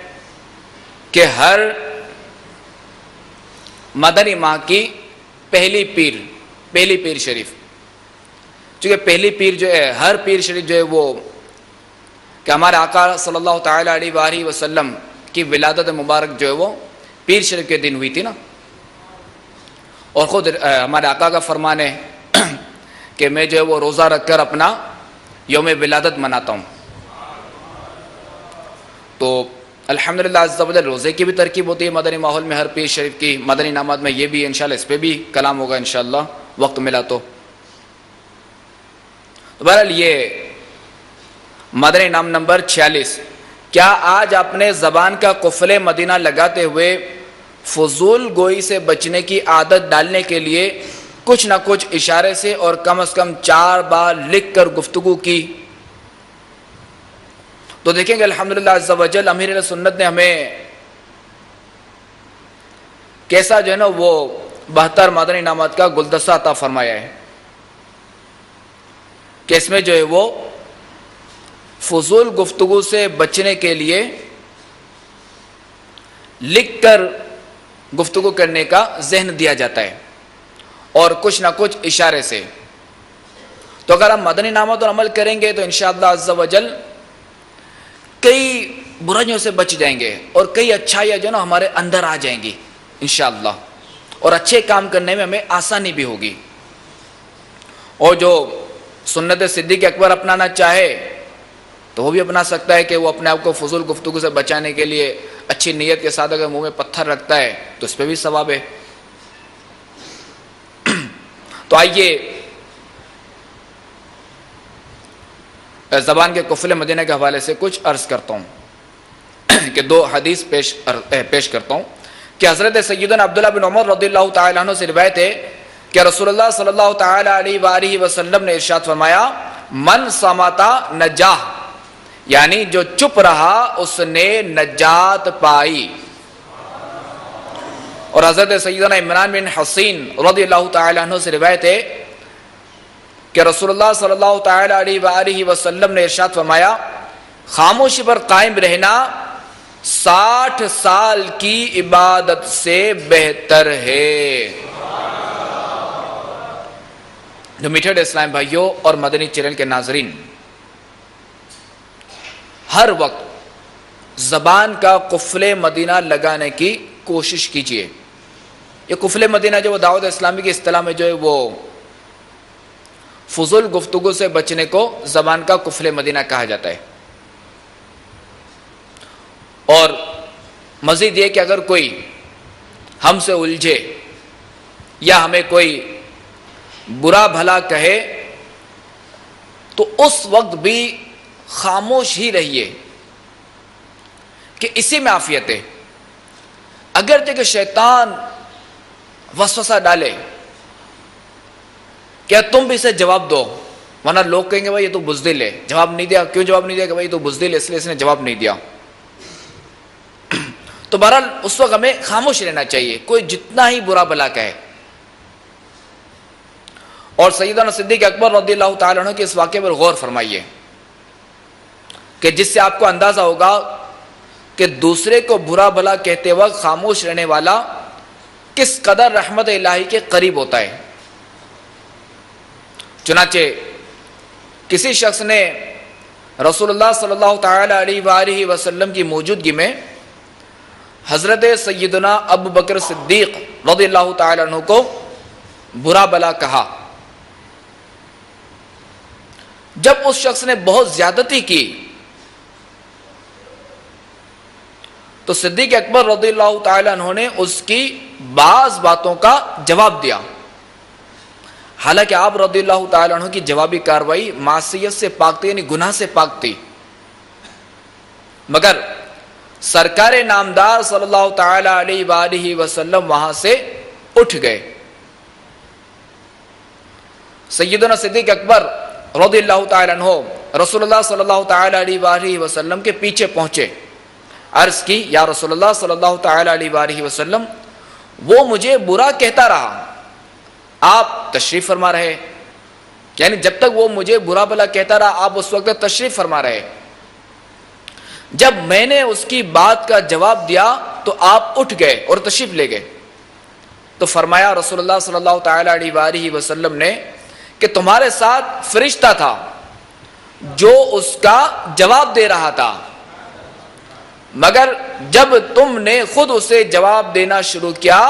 کہ ہر مدنی ماہ کی پہلی پیر شریف، چونکہ پہلی پیر جو ہے، ہر پیر شریف جو ہے وہ کہ ہمارے آقا صلی اللہ تعالی علیہ وآلہ وسلم کی ولادت مبارک جو ہے وہ پیر شریف کے دن ہوئی تھی نا. اور خود ہمارے آقا کا فرمان ہے کہ میں جو ہے وہ روزہ رکھ کر اپنا یوم ولادت مناتا ہوں. تو الحمدللہ عز و جل روزے کی بھی ترکیب ہوتی ہے مدنی ماحول میں ہر پیر شریف کی. مدنی انعامات میں یہ بھی انشاءاللہ اس پہ بھی کلام ہوگا انشاءاللہ وقت ملا تو. بہرحال یہ مدنی انعام نمبر 46. کیا آج آپ نے زبان کا قفل مدینہ لگاتے ہوئے فضول گوئی سے بچنے کی عادت ڈالنے کے لیے کچھ نہ کچھ اشارے سے اور کم از کم 4 بار لکھ کر گفتگو کی؟ تو دیکھیں گے الحمدللہ عز و جل امیر اہل سنت نے ہمیں کیسا جو ہے نا وہ 72 مدنی انعامات کا گلدستہ عطا فرمایا ہے کہ اس میں جو ہے وہ فضول گفتگو سے بچنے کے لیے لکھ کر گفتگو کرنے کا ذہن دیا جاتا ہے اور کچھ نہ کچھ اشارے سے. تو اگر ہم مدنی انعامات پر عمل کریں گے تو انشاءاللہ عز و جل کئی برائیوں سے بچ جائیں گے اور کئی اچھائیاں جو نا ہمارے اندر آ جائیں گی انشاءاللہ، اور اچھے کام کرنے میں ہمیں آسانی بھی ہوگی. اور جو سنت صدیق اکبر اپنانا چاہے تو وہ بھی اپنا سکتا ہے کہ وہ اپنے آپ کو فضول گفتگو سے بچانے کے لیے اچھی نیت کے ساتھ اگر منہ میں پتھر رکھتا ہے تو اس پہ بھی ثواب ہے. تو آئیے زبان کے قفل مدینہ کے حوالے سے کچھ عرض کرتا ہوں کہ 2 حدیث پیش کرتا ہوں کہ حضرت سیدنا عبداللہ بن عمر رضی اللہ تعالیٰ عنہ سے روایت ہے کہ رسول اللہ صلی اللہ تعالیٰ علیہ وآلہ وسلم نے ارشاد فرمایا من صمتا نجاہ، یعنی جو چپ رہا اس نے نجات پائی. اور حضرت سیدنا عمران بن حسین رضی اللہ تعالیٰ عنہ سے روایت ہے کہ رسول اللہ صلی اللہ تعالیٰ علیہ وآلہ وسلم نے ارشاد فرمایا خاموشی پر قائم رہنا 60 سال کی عبادت سے بہتر ہے. جو میٹھے اسلام بھائیوں اور مدنی چینل کے ناظرین، ہر وقت زبان کا قفل مدینہ لگانے کی کوشش کیجیے. یہ قفل مدینہ جو وہ دعوت اسلامی کی اصطلاح میں جو ہے وہ فضول گفتگو سے بچنے کو زبان کا قفل مدینہ کہا جاتا ہے. اور مزید یہ کہ اگر کوئی ہم سے الجھے یا ہمیں کوئی برا بھلا کہے تو اس وقت بھی خاموش ہی رہیے کہ اسی میں عافیت ہے. اگرچہ کہ شیطان وسوسہ ڈالے کہ تم بھی اسے جواب دو، ورنہ لوگ کہیں گے بھائی یہ تو بزدل ہے، جواب نہیں دیا، کیوں جواب نہیں دیا؟ کہ بھائی تو بزدل ہے اس لیے اس نے جواب نہیں دیا۔ تو بہرحال اس وقت ہمیں خاموش رہنا چاہیے، کوئی جتنا ہی برا بلا کہے۔ اور سیدنا صدیق اکبر رضی اللہ تعالیٰ عنہ کے اس واقعے پر غور فرمائیے کہ جس سے آپ کو اندازہ ہوگا کہ دوسرے کو برا بھلا کہتے وقت خاموش رہنے والا کس قدر رحمت الہی کے قریب ہوتا ہے۔ چنانچہ کسی شخص نے رسول اللہ صلی اللہ تعالی علیہ وآلہ وسلم کی موجودگی میں حضرت سیدنا ابو بکر صدیق رضی اللہ تعالی عنہ کو برا بلا کہا۔ جب اس شخص نے بہت زیادتی کی تو صدیق اکبر رضی اللہ تعالی عنہ نے اس کی بعض باتوں کا جواب دیا، حالانکہ آپ رضی اللہ تعالی عنہ کی جوابی کاروائی معصیت سے پاک تھی، یعنی گناہ سے پاک تھی، مگر سرکار نامدار صلی اللہ تعالی علیہ وآلہ وسلم وہاں سے اٹھ گئے۔ سیدنا صدیق اکبر رضی اللہ تعالی عنہ رسول اللہ صلی اللہ تعالی علیہ وآلہ وسلم کے پیچھے پہنچے، عرض کی یا رسول اللہ صلی اللہ تعالی علیہ وآلہ وسلم وہ مجھے برا کہتا رہا، آپ تشریف فرما رہے، یعنی جب تک وہ مجھے برا بلا کہتا رہا آپ اس وقت تشریف فرما رہے، جب میں نے اس کی بات کا جواب دیا تو آپ اٹھ گئے اور تشریف لے گئے۔ تو فرمایا رسول اللہ صلی اللہ تعالی علیہ وآلہ وسلم نے کہ تمہارے ساتھ فرشتہ تھا جو اس کا جواب دے رہا تھا، مگر جب تم نے خود اسے جواب دینا شروع کیا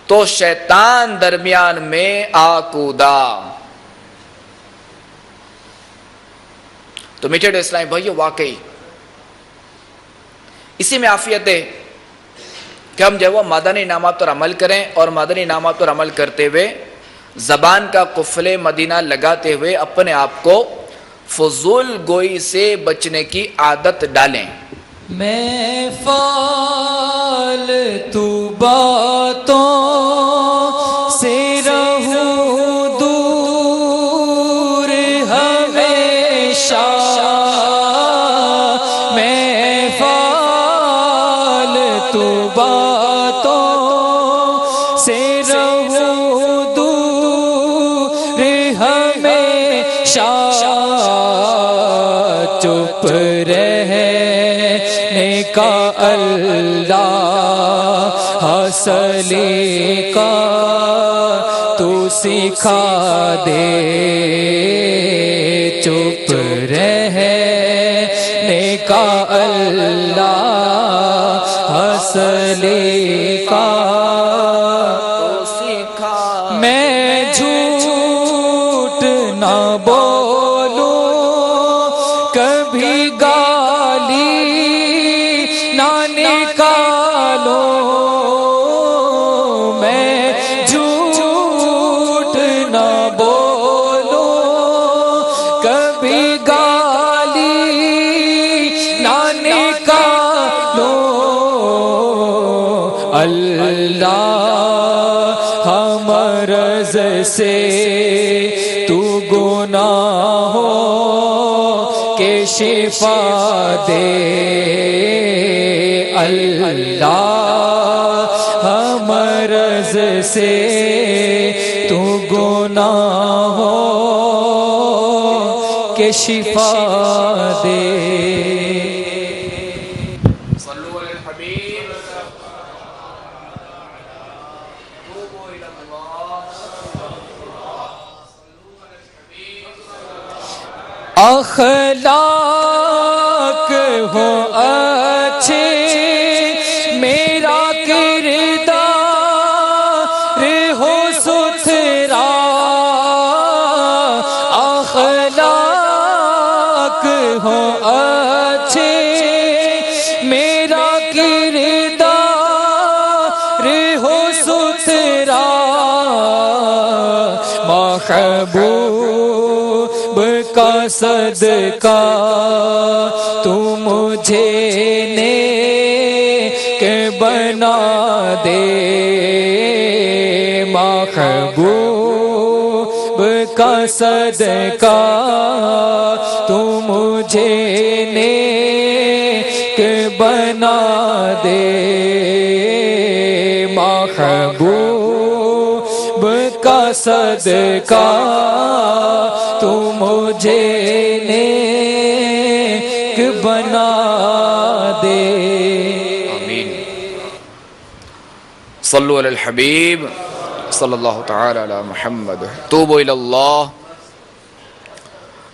تو شیطان درمیان میں آ کودا۔ تو میٹھے اسلامی بھائیو، واقعی اسی میں عافیت ہے کہ ہم جو وہ مادانی انعامات پر عمل کریں اور مادانی انعامات پر عمل کرتے ہوئے زبان کا قفل مدینہ لگاتے ہوئے اپنے آپ کو فضول گوئی سے بچنے کی عادت ڈالیں۔ میں فالتو باتوں سے رہوں دور ہمیشہ، میں فالتو باتوں سے رہوں دور ہمیشہ، چپ رہنے کا اللہ سلیقہ تو سکھا دے، چپ رہنے کا اللہ سلیقہ تو سکھا، میں جھوٹ نہ بولوں کبھی گالی نہ نکالو، میں جھوٹ نہ بولوں کبھی گالی نہ نکالو، اللہ مرض سے تو گناہوں کے شفا دے، اللہ مرض سے تو گناہوں کے شفا دے۔ صلو علی الحبیب توبوا الی اللہ۔ اخلاق ہو اچھے میرا کردار ہو ستھرا، اخلاق ہو اچھے میرا کردار ہو ستھرا، محبوب کا صدقہ تو مجھے نیک بنا دے، محبوب کا صدقہ تو مجھے نیک بنا دے، محبوب کا صدقہ تو مجھے نیک بنا دے۔ آمین۔ صلو علی الحبیب صلی اللہ تعالی علی محمد۔ توبوا الی اللہ۔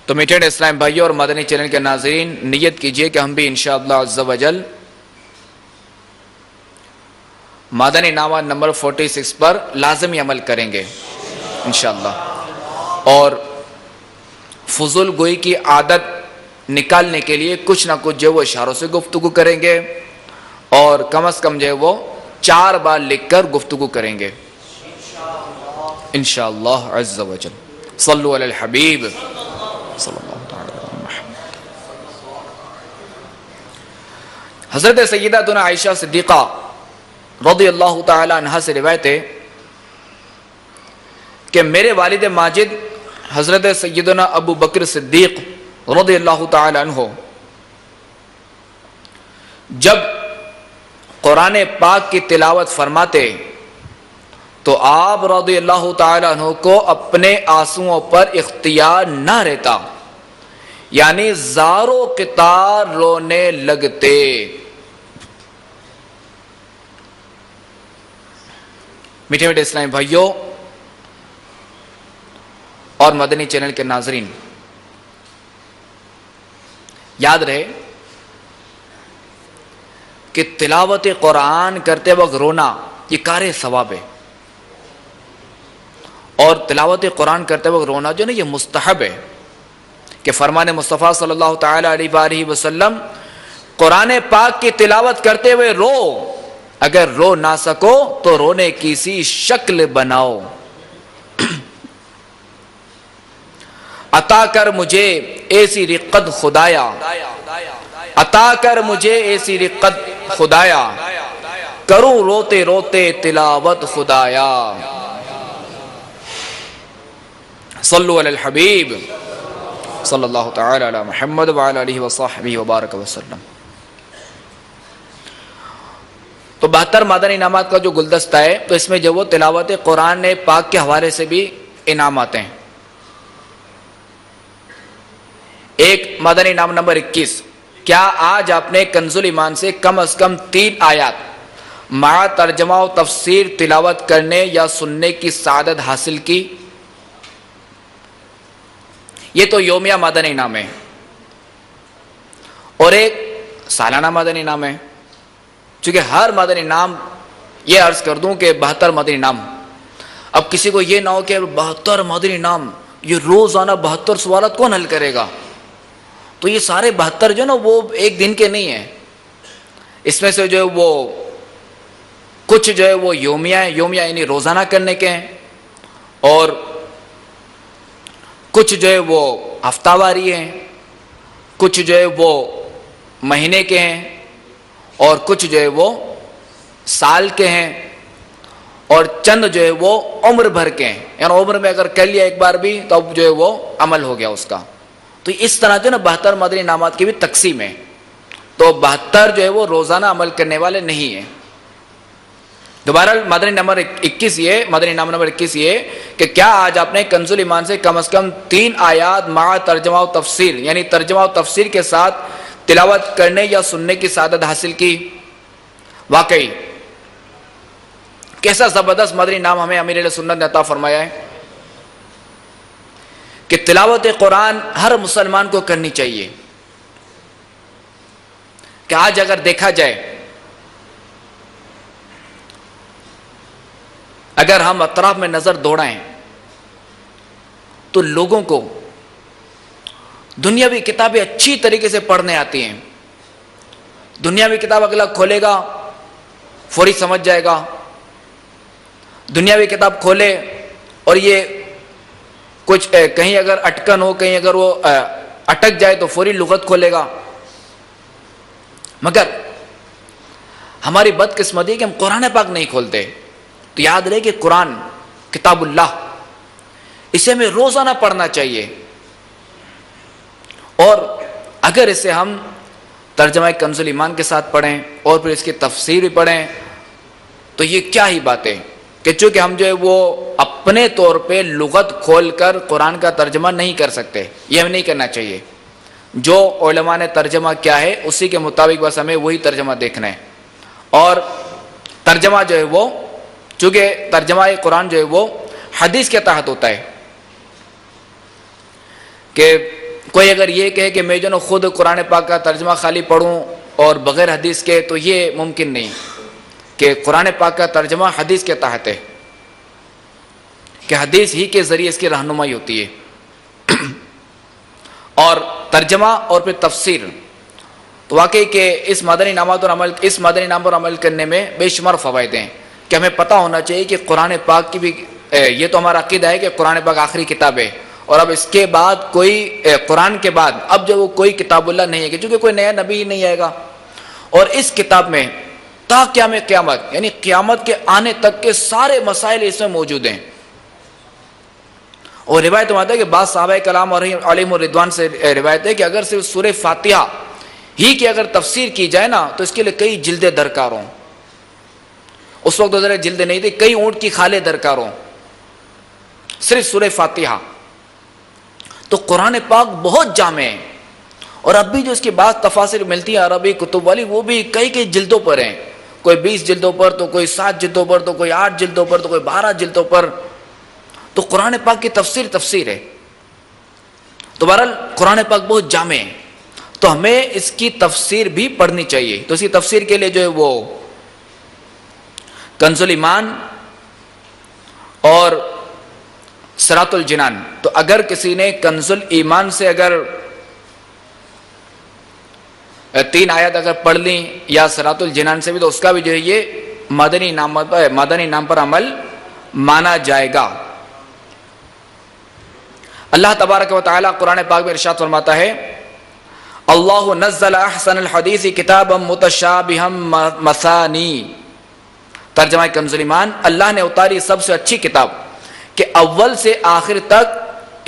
تو میٹھے اسلام بھائیوں اور مدنی چینل کے ناظرین، نیت کیجئے کہ ہم بھی انشاءاللہ عز و جل مدنی انعامات نمبر 46 پر لازمی عمل کریں گے انشاءاللہ، اور فضول گوئی کی عادت نکالنے کے لیے کچھ نہ کچھ جو وہ اشاروں سے گفتگو کریں گے، اور کم از کم جو وہ 4 بار لکھ کر گفتگو کریں گے انشاءاللہ عز و جل۔ صلو علی الحبیب صلی اللہ تعالی علی محمد۔ حضرت سیدہ عائشہ صدیقہ رضی اللہ تعالی عنہ سے روایت ہے کہ میرے والد ماجد حضرت سیدنا ابو بکر صدیق رضی اللہ تعالی عنہ جب قرآن پاک کی تلاوت فرماتے تو آپ رضی اللہ تعالی عنہ کو اپنے آنسوؤں پر اختیار نہ رہتا، یعنی زاروں قطار رونے لگتے۔ میٹھے میٹھے اسلامی بھائیوں اور مدنی چینل کے ناظرین، یاد رہے کہ تلاوت قرآن کرتے وقت رونا یہ کار ثواب ہے، اور تلاوت قرآن کرتے وقت رونا جو نا یہ مستحب ہے، کہ فرمان مصطفیٰ صلی اللہ تعالی علیہ وآلہ وسلم قرآن پاک کی تلاوت کرتے ہوئے رو، اگر رو نہ سکو تو رونے کی سی شکل بناؤ۔ عطا کر مجھے ایسی رقت خدایا، عطا کر مجھے ایسی رقت خدایا، کروں روتے روتے تلاوت خدایا۔ صلو علی الحبیب صلی اللہ تعالی علی محمد وعلی آلہ وصحبہ وبارک وسلم۔ تو 72 مدنی انعامات کا جو گلدستہ ہے، تو اس میں جو وہ تلاوت قرآن پاک کے حوالے سے بھی انعامات ہیں۔ ایک مدنی انعام نمبر 21، کیا آج آپ نے کنز ایمان سے کم از کم 3 آیات مع ترجمہ و تفسیر تلاوت کرنے یا سننے کی سعادت حاصل کی؟ یہ تو یومیہ مدنی انعام ہے، اور ایک سالانہ مدنی انعام ہے۔ چونکہ ہر مدنی انعام، یہ عرض کر دوں کہ 72 مدنی انعام، اب کسی کو یہ نہ ہو کہ 72 مدنی انعام یہ روزانہ 72 سوالات کون حل کرے گا؟ تو یہ سارے 72 جو نا وہ ایک دن کے نہیں ہیں، اس میں سے جو ہے وہ کچھ جو ہے وہ یومیہ ہیں، یومیہ یعنی روزانہ کرنے کے ہیں، اور کچھ جو ہے وہ ہفتہ واری ہیں، کچھ جو ہے وہ مہینے کے ہیں، اور کچھ جو ہے وہ سال کے ہیں، اور چند جو ہے وہ عمر بھر کے ہیں، یعنی عمر میں اگر کر لیا ایک بار بھی تو اب جو ہے وہ عمل ہو گیا اس کا۔ تو اس طرح جو نا 72 مدنی انعامات کی بھی تقسیم ہے، تو 72 جو ہے وہ روزانہ عمل کرنے والے نہیں ہیں۔ دوبارہ مدنی نمبر 21 یہ، مدنی نام نمبر 21 یہ کہ کیا آج آپ نے کنز ایمان سے کم از کم 3 آیات مع ترجمہ و تفسیر، یعنی ترجمہ و تفسیر کے ساتھ تلاوت کرنے یا سننے کی سعادت حاصل کی؟ واقعی کیسا زبردست مدنی نام ہمیں امیر اہل سنت نے عطا فرمایا ہے کہ تلاوت قرآن ہر مسلمان کو کرنی چاہیے۔ کہ آج اگر دیکھا جائے، اگر ہم اطراف میں نظر دوڑائیں تو لوگوں کو دنیاوی کتابیں اچھی طریقے سے پڑھنے آتی ہیں، دنیاوی کتاب اگلا کھولے گا فوری سمجھ جائے گا، دنیاوی کتاب کھولے اور یہ کچھ کہیں اگر اٹکن ہو، کہیں اگر وہ اٹک جائے تو فوری لغت کھولے گا۔ مگر ہماری بدقسمتی ہے کہ ہم قرآن پاک نہیں کھولتے۔ تو یاد رہے کہ قرآن کتاب اللہ، اسے ہمیں روزانہ پڑھنا چاہیے. اور اگر اسے ہم ترجمہ کنز الایمان کے ساتھ پڑھیں اور پھر اس کی تفسیر بھی پڑھیں تو یہ کیا ہی باتیں کہ چونکہ ہم جو ہے وہ اپنے طور پہ لغت کھول کر قرآن کا ترجمہ نہیں کر سکتے، یہ ہمیں نہیں کرنا چاہیے. جو علماء نے ترجمہ کیا ہے اسی کے مطابق بس ہمیں وہی ترجمہ دیکھنا ہے. اور ترجمہ جو ہے وہ چونکہ ترجمہ قرآن جو ہے وہ حدیث کے تحت ہوتا ہے کہ کوئی اگر یہ کہے کہ میں جو نا خود قرآن پاک کا ترجمہ خالی پڑھوں اور بغیر حدیث کے، تو یہ ممکن نہیں کہ قرآن پاک کا ترجمہ حدیث کے تحت ہے، کہ حدیث ہی کے ذریعے اس کی رہنمائی ہوتی ہے. اور ترجمہ اور پھر تفسیر تو واقعی کہ اس مدنی نام پر عمل کرنے میں بے شمار فوائد ہیں کہ ہمیں پتہ ہونا چاہیے کہ قرآن پاک کی بھی یہ تو ہمارا عقیدہ ہے کہ قرآن پاک آخری کتاب ہے، اور اب اس کے بعد کوئی قرآن کے بعد اب جو وہ کوئی کتاب اللہ نہیں ہے، کہ چونکہ کوئی نیا نبی ہی نہیں آئے گا. اور اس کتاب میں تا قیامت یعنی قیامت کے آنے تک کے سارے مسائل اس میں موجود ہیں. اور روایت میں آتا ہے کہ بعض صحابہ کرام اور علیہم الرضوان سے روایت ہے کہ اگر صرف سورہ فاتحہ ہی کی اگر تفسیر کی جائے نا تو اس کے لیے کئی جلدیں درکار ہوں. اس وقت ذرا جلدیں نہیں تھی، کئی اونٹ کی کھالیں درکار ہوں صرف سورہ فاتحہ. تو قرآن پاک بہت جامع ہے. اور اب بھی جو اس کی بعض تفاسیر ملتی ہیں عربی کتب والی، وہ بھی کئی جلدوں پر ہیں، کوئی 20 جلدوں پر، تو کوئی 7 جلدوں پر، تو کوئی 8 جلدوں پر، تو کوئی 12 جلدوں پر. تو قرآن پاک کی تفسیر ہے. تو بہرحال قرآن پاک بہت جامع ہے، تو ہمیں اس کی تفسیر بھی پڑھنی چاہیے. تو اس کی تفسیر کے لیے جو ہے وہ کنز الایمان اور صراط الجنان، تو اگر کسی نے کنز الایمان سے اگر 3 آیات اگر پڑھ لیں یا صراط الجنان سے بھی، تو اس کا بھی جو ہے یہ مدنی نام پر عمل مانا جائے گا. اللہ تبارک و تعالی قرآن پاک میں ارشاد فرماتا ہے اللہ نزل احسن الحدیث کتابا متشابہا مثانی. ترجمہ کنز الایمان، اللہ نے اتاری سب سے اچھی کتاب کہ اول سے آخر تک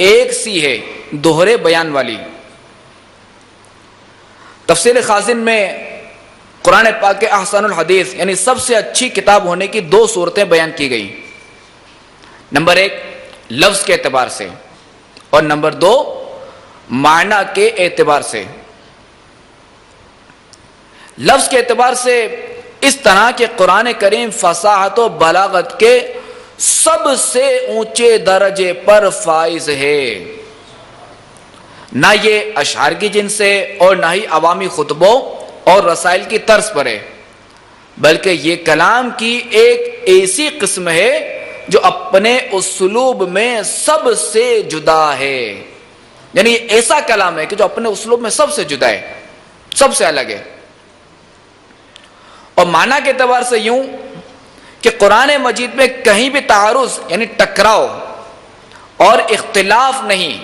ایک سی ہے، دوہرے بیان والی. تفسیر خازن میں قرآن پاک کے احسن الحدیث یعنی سب سے اچھی کتاب ہونے کی 2 صورتیں بیان کی گئی. نمبر 1 لفظ کے اعتبار سے، اور نمبر 2 معنی کے اعتبار سے. لفظ کے اعتبار سے اس طرح کہ قرآن کریم فصاحت و بلاغت کے سب سے اونچے درجے پر فائز ہے. نہ یہ اشعار کی جنس ہے اور نہ ہی عوامی خطبوں اور رسائل کی طرز پر ہے، بلکہ یہ کلام کی ایک ایسی قسم ہے جو اپنے اسلوب میں سب سے جدا ہے. یعنی یہ ایسا کلام ہے کہ جو اپنے اسلوب میں سب سے جدا ہے، سب سے الگ ہے. اور معنی کے اعتبار سے یوں کہ قرآن مجید میں کہیں بھی تعارض یعنی ٹکراؤ اور اختلاف نہیں،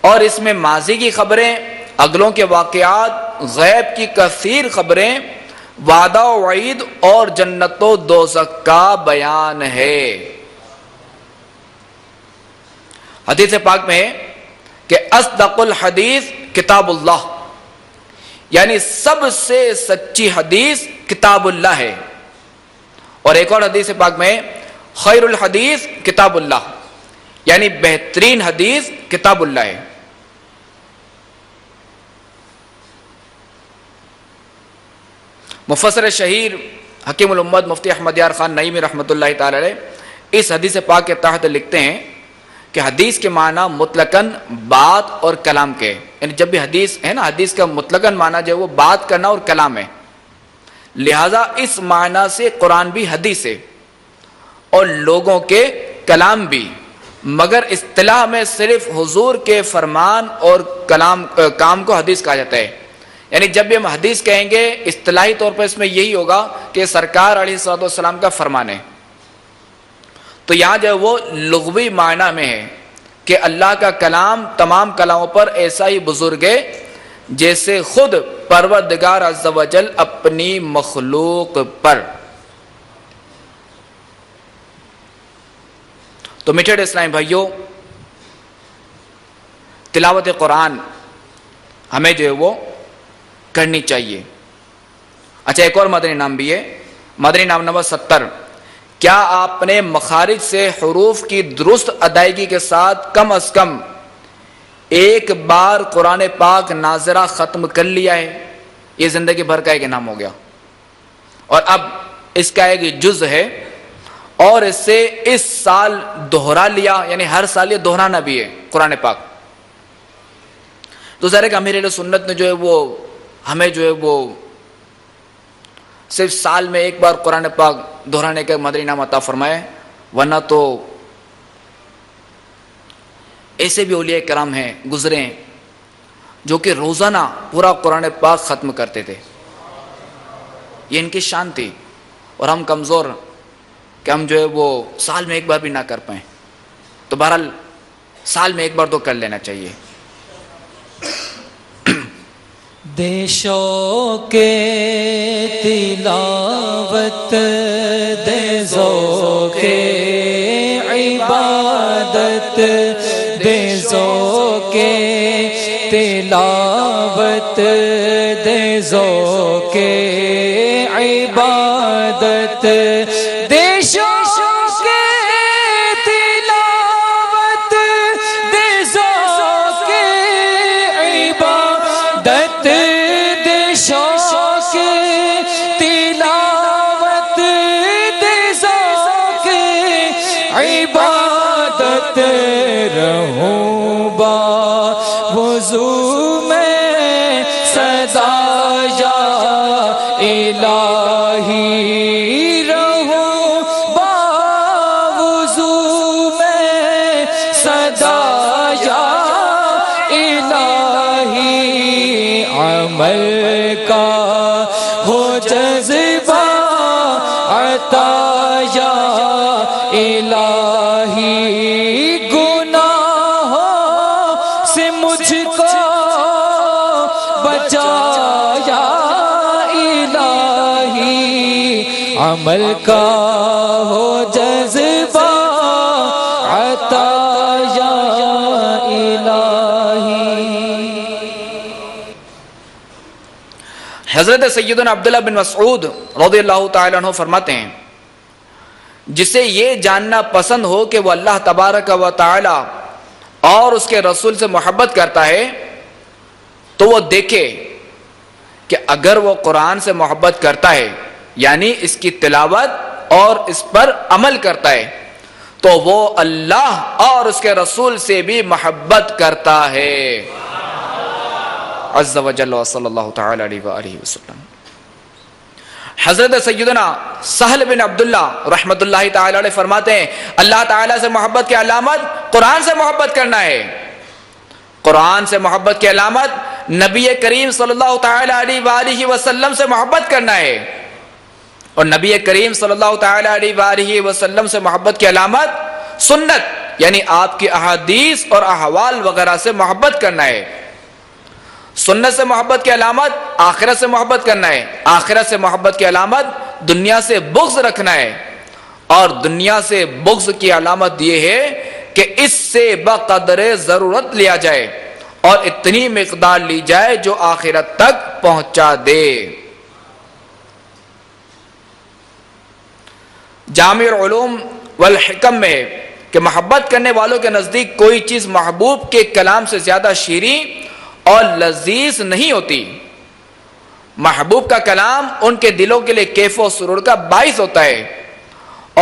اور اس میں ماضی کی خبریں، اگلوں کے واقعات، غیب کی کثیر خبریں، وعدہ و وعید اور جنت و دوزخ کا بیان ہے. حدیث پاک میں ہے کہ اصدق الحدیث کتاب اللہ، یعنی سب سے سچی حدیث کتاب اللہ ہے. اور ایک اور حدیث پاک میں خیر الحدیث کتاب اللہ، یعنی بہترین حدیث کتاب اللہ ہے. مفسر شہیر حکیم الامت مفتی احمد یار خان نعیمی رحمۃ اللہ تعالی علیہ اس حدیث پاک کے تحت لکھتے ہیں کہ حدیث کے معنی مطلقاً بات اور کلام کے، یعنی جب بھی حدیث ہے نا، حدیث کا مطلقاً معنی جو ہے وہ بات کرنا اور کلام ہے، لہذا اس معنی سے قرآن بھی حدیث ہے اور لوگوں کے کلام بھی، مگر اصطلاح میں صرف حضور کے فرمان اور کام کو حدیث کہا جاتا ہے. یعنی جب بھی ہم حدیث کہیں گے اصطلاحی طور پر اس میں یہی ہوگا کہ سرکار علیہ الصلوۃ والسلام کا فرمان ہے. تو یہاں جو وہ لغوی معنی میں ہے کہ اللہ کا کلام تمام کلاموں پر ایسا ہی بزرگ ہے جیسے خود پروردگار عز و جل اپنی مخلوق پر. تو میٹھے اسلامی بھائیوں، تلاوت قرآن ہمیں جو ہے وہ کرنی چاہیے۔ اچھا، ایک اور مدنی نام بھی ہے، مدنی نام نمبر 70۔ کیا آپ نے مخارج سے حروف کی درست ادائیگی کے ساتھ کم از کم ایک بار قرآن پاک ناظرہ ختم کر لیا ہے؟ یہ زندگی بھر کا ایک انعام ہو گیا، اور اب اس کا ایک جز ہے، اور اس سے اس سال دوہرا لیا، یعنی ہر سال یہ دہرانا بھی ہے قرآن پاک۔ تو ظاہر ہے کہ امیر اہل سنت نے جو ہے وہ ہمیں جو ہے وہ صرف سال میں ایک بار قرآن پاک دہرانے کا مدنی انعام عطا فرمائے، ورنہ تو ایسے بھی اولیاء کرام ہیں گزرے ہیں جو کہ روزانہ پورا قرآن پاک ختم کرتے تھے، یہ ان کی شان تھی، اور ہم کمزور کہ ہم جو ہے وہ سال میں ایک بار بھی نہ کر پائیں۔ تو بہرحال سال میں ایک بار تو کر لینا چاہیے۔ دے شوق تلاوت دے ذوق عبادت دے ذوق تلاوت دے ذوق عبادت دے شوق تلاوت دے ذوق عبادت دے شوق تلاوت دے ذوق عبادت رہوں با وضو میں صدا یا الہی رہوں با وضو میں صدا یا الہی عمل کا ہو جذبہ عطا یا الہی گناہوں سے مجھ کو بچا یا الہی عمل کا ہو جذبہ عطا یا الہی۔ حضرت سیدنا عبداللہ بن مسعود رضی اللہ تعالیٰ عنہ فرماتے ہیں، جسے یہ جاننا پسند ہو کہ وہ اللہ تبارک و تعالی اور اس کے رسول سے محبت کرتا ہے، تو وہ دیکھے کہ اگر وہ قرآن سے محبت کرتا ہے، یعنی اس کی تلاوت اور اس پر عمل کرتا ہے، تو وہ اللہ اور اس کے رسول سے بھی محبت کرتا ہے عز و جل، صلی اللہ تعالی علیہ وآلہ وسلم۔ حضرت سیدنا سہل بن عبداللہ رحمت اللہ تعالی علیہ فرماتے ہیں، اللہ تعالیٰ سے محبت کی علامت قرآن سے محبت کرنا ہے، قرآن سے محبت کی علامت نبی کریم صلی اللہ تعالی علیہ وآلہ وسلم سے محبت کرنا ہے، اور نبی کریم صلی اللہ تعالی علیہ وآلہ وسلم سے محبت کی علامت سنت، یعنی آپ کی احادیث اور احوال وغیرہ سے محبت کرنا ہے۔ سنت سے محبت کی علامت آخرت سے محبت کرنا ہے، آخرت سے محبت کی علامت دنیا سے بغض رکھنا ہے، اور دنیا سے بغض کی علامت یہ ہے کہ اس سے بقدر ضرورت لیا جائے اور اتنی مقدار لی جائے جو آخرت تک پہنچا دے۔ جامع العلوم والحکم میں ہے کہ محبت کرنے والوں کے نزدیک کوئی چیز محبوب کے کلام سے زیادہ شیریں اور لذیذ نہیں ہوتی۔ محبوب کا کلام ان کے دلوں کے لیے کیف و سرور کا باعث ہوتا ہے،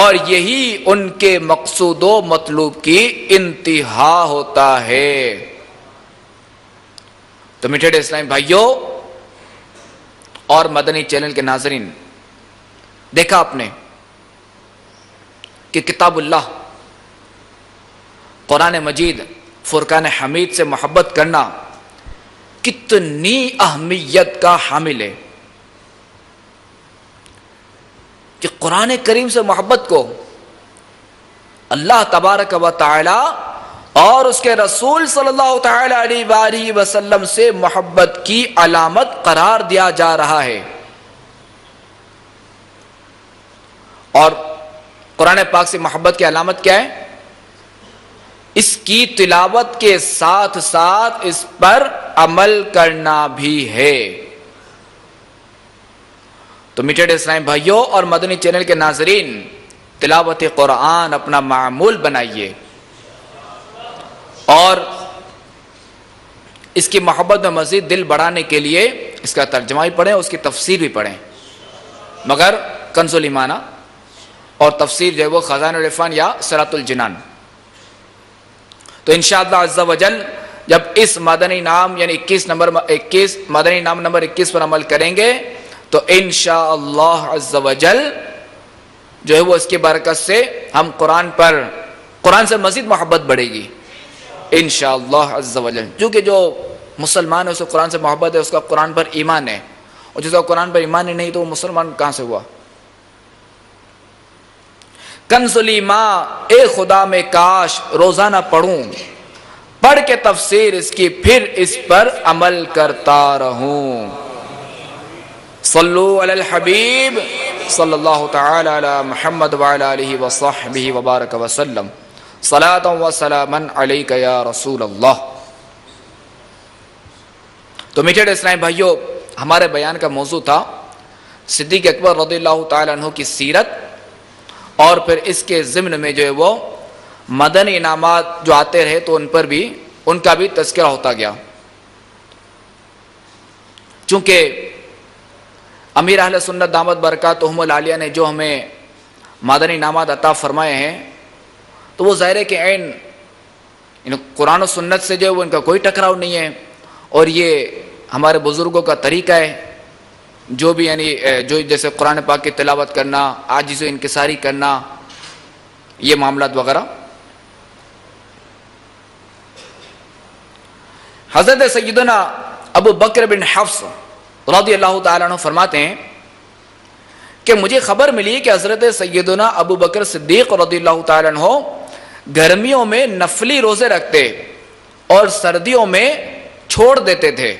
اور یہی ان کے مقصود و مطلوب کی انتہا ہوتا ہے۔ تو میٹھے اسلامی بھائیوں اور مدنی چینل کے ناظرین، دیکھا آپ نے کہ کتاب اللہ قرآن مجید فرقان حمید سے محبت کرنا کتنی اہمیت کا حامل ہے، کہ قرآن کریم سے محبت کو اللہ تبارک و تعالی اور اس کے رسول صلی اللہ تعالی علیہ وآلہ وسلم سے محبت کی علامت قرار دیا جا رہا ہے۔ اور قرآن پاک سے محبت کی علامت کیا ہے؟ اس کی تلاوت کے ساتھ ساتھ اس پر عمل کرنا بھی ہے۔ تو میٹھے اسلام بھائیوں اور مدنی چینل کے ناظرین، تلاوت قرآن اپنا معمول بنائیے اور اس کی محبت میں مزید دل بڑھانے کے لیے اس کا ترجمہ بھی پڑھیں، اس کی تفسیر بھی پڑھیں، مگر کنز الایمان اور تفسیر جو ہے وہ خزائن العرفان یا صراط الجنان۔ تو انشاءاللہ عز و جل جب اس مدنی نام یعنی 21 مدنی نام نمبر 21 پر عمل کریں گے تو انشاءاللہ عز و جل جو ہے وہ اس کی برکت سے ہم قرآن سے مزید محبت بڑھے گی انشاءاللہ عز و جل، کیونکہ جو مسلمان ہے اس کو قرآن سے محبت ہے، اس کا قرآن پر ایمان ہے، اور جس کا قرآن پر ایمان ہی نہیں تو وہ مسلمان کہاں سے ہوا؟ کنز الایمان، اے خدا میں کاش روزانہ پڑھوں، پڑھ کے تفسیر اس کی پھر اس پر عمل کرتا رہوں۔ صلو علی الحبیب صلی اللہ تعالی علی محمد وعلی آلہ وصحبہ وبارک وسلم، صلاۃ و سلاما علیک یا رسول اللہ۔ تو میٹھے اسلام بھائیوں، ہمارے بیان کا موضوع تھا صدیق اکبر رضی اللہ تعالی عنہ کی سیرت، اور پھر اس کے ضمن میں جو ہے وہ مدنی انعامات جو آتے رہے تو ان کا بھی تذکرہ ہوتا گیا، چونکہ امیر اہل سنت دامت برکاتہم العالیہ نے جو ہمیں مدنی انعامات عطا فرمائے ہیں تو وہ ظاہر ہے کہ عین قرآن و سنت سے جو ہے وہ ان کا کوئی ٹکراؤ نہیں ہے، اور یہ ہمارے بزرگوں کا طریقہ ہے، جو بھی جو جیسے قرآن پاک کی تلاوت کرنا، عاجز و انکساری کرنا، یہ معاملات وغیرہ۔ حضرت سیدنا ابو بکر بن حفص رضی اللہ تعالیٰ عنہ فرماتے ہیں کہ مجھے خبر ملی کہ حضرت سیدنا ابو بکر صدیق رضی اللہ تعالیٰ عنہ گرمیوں میں نفلی روزے رکھتے اور سردیوں میں چھوڑ دیتے تھے۔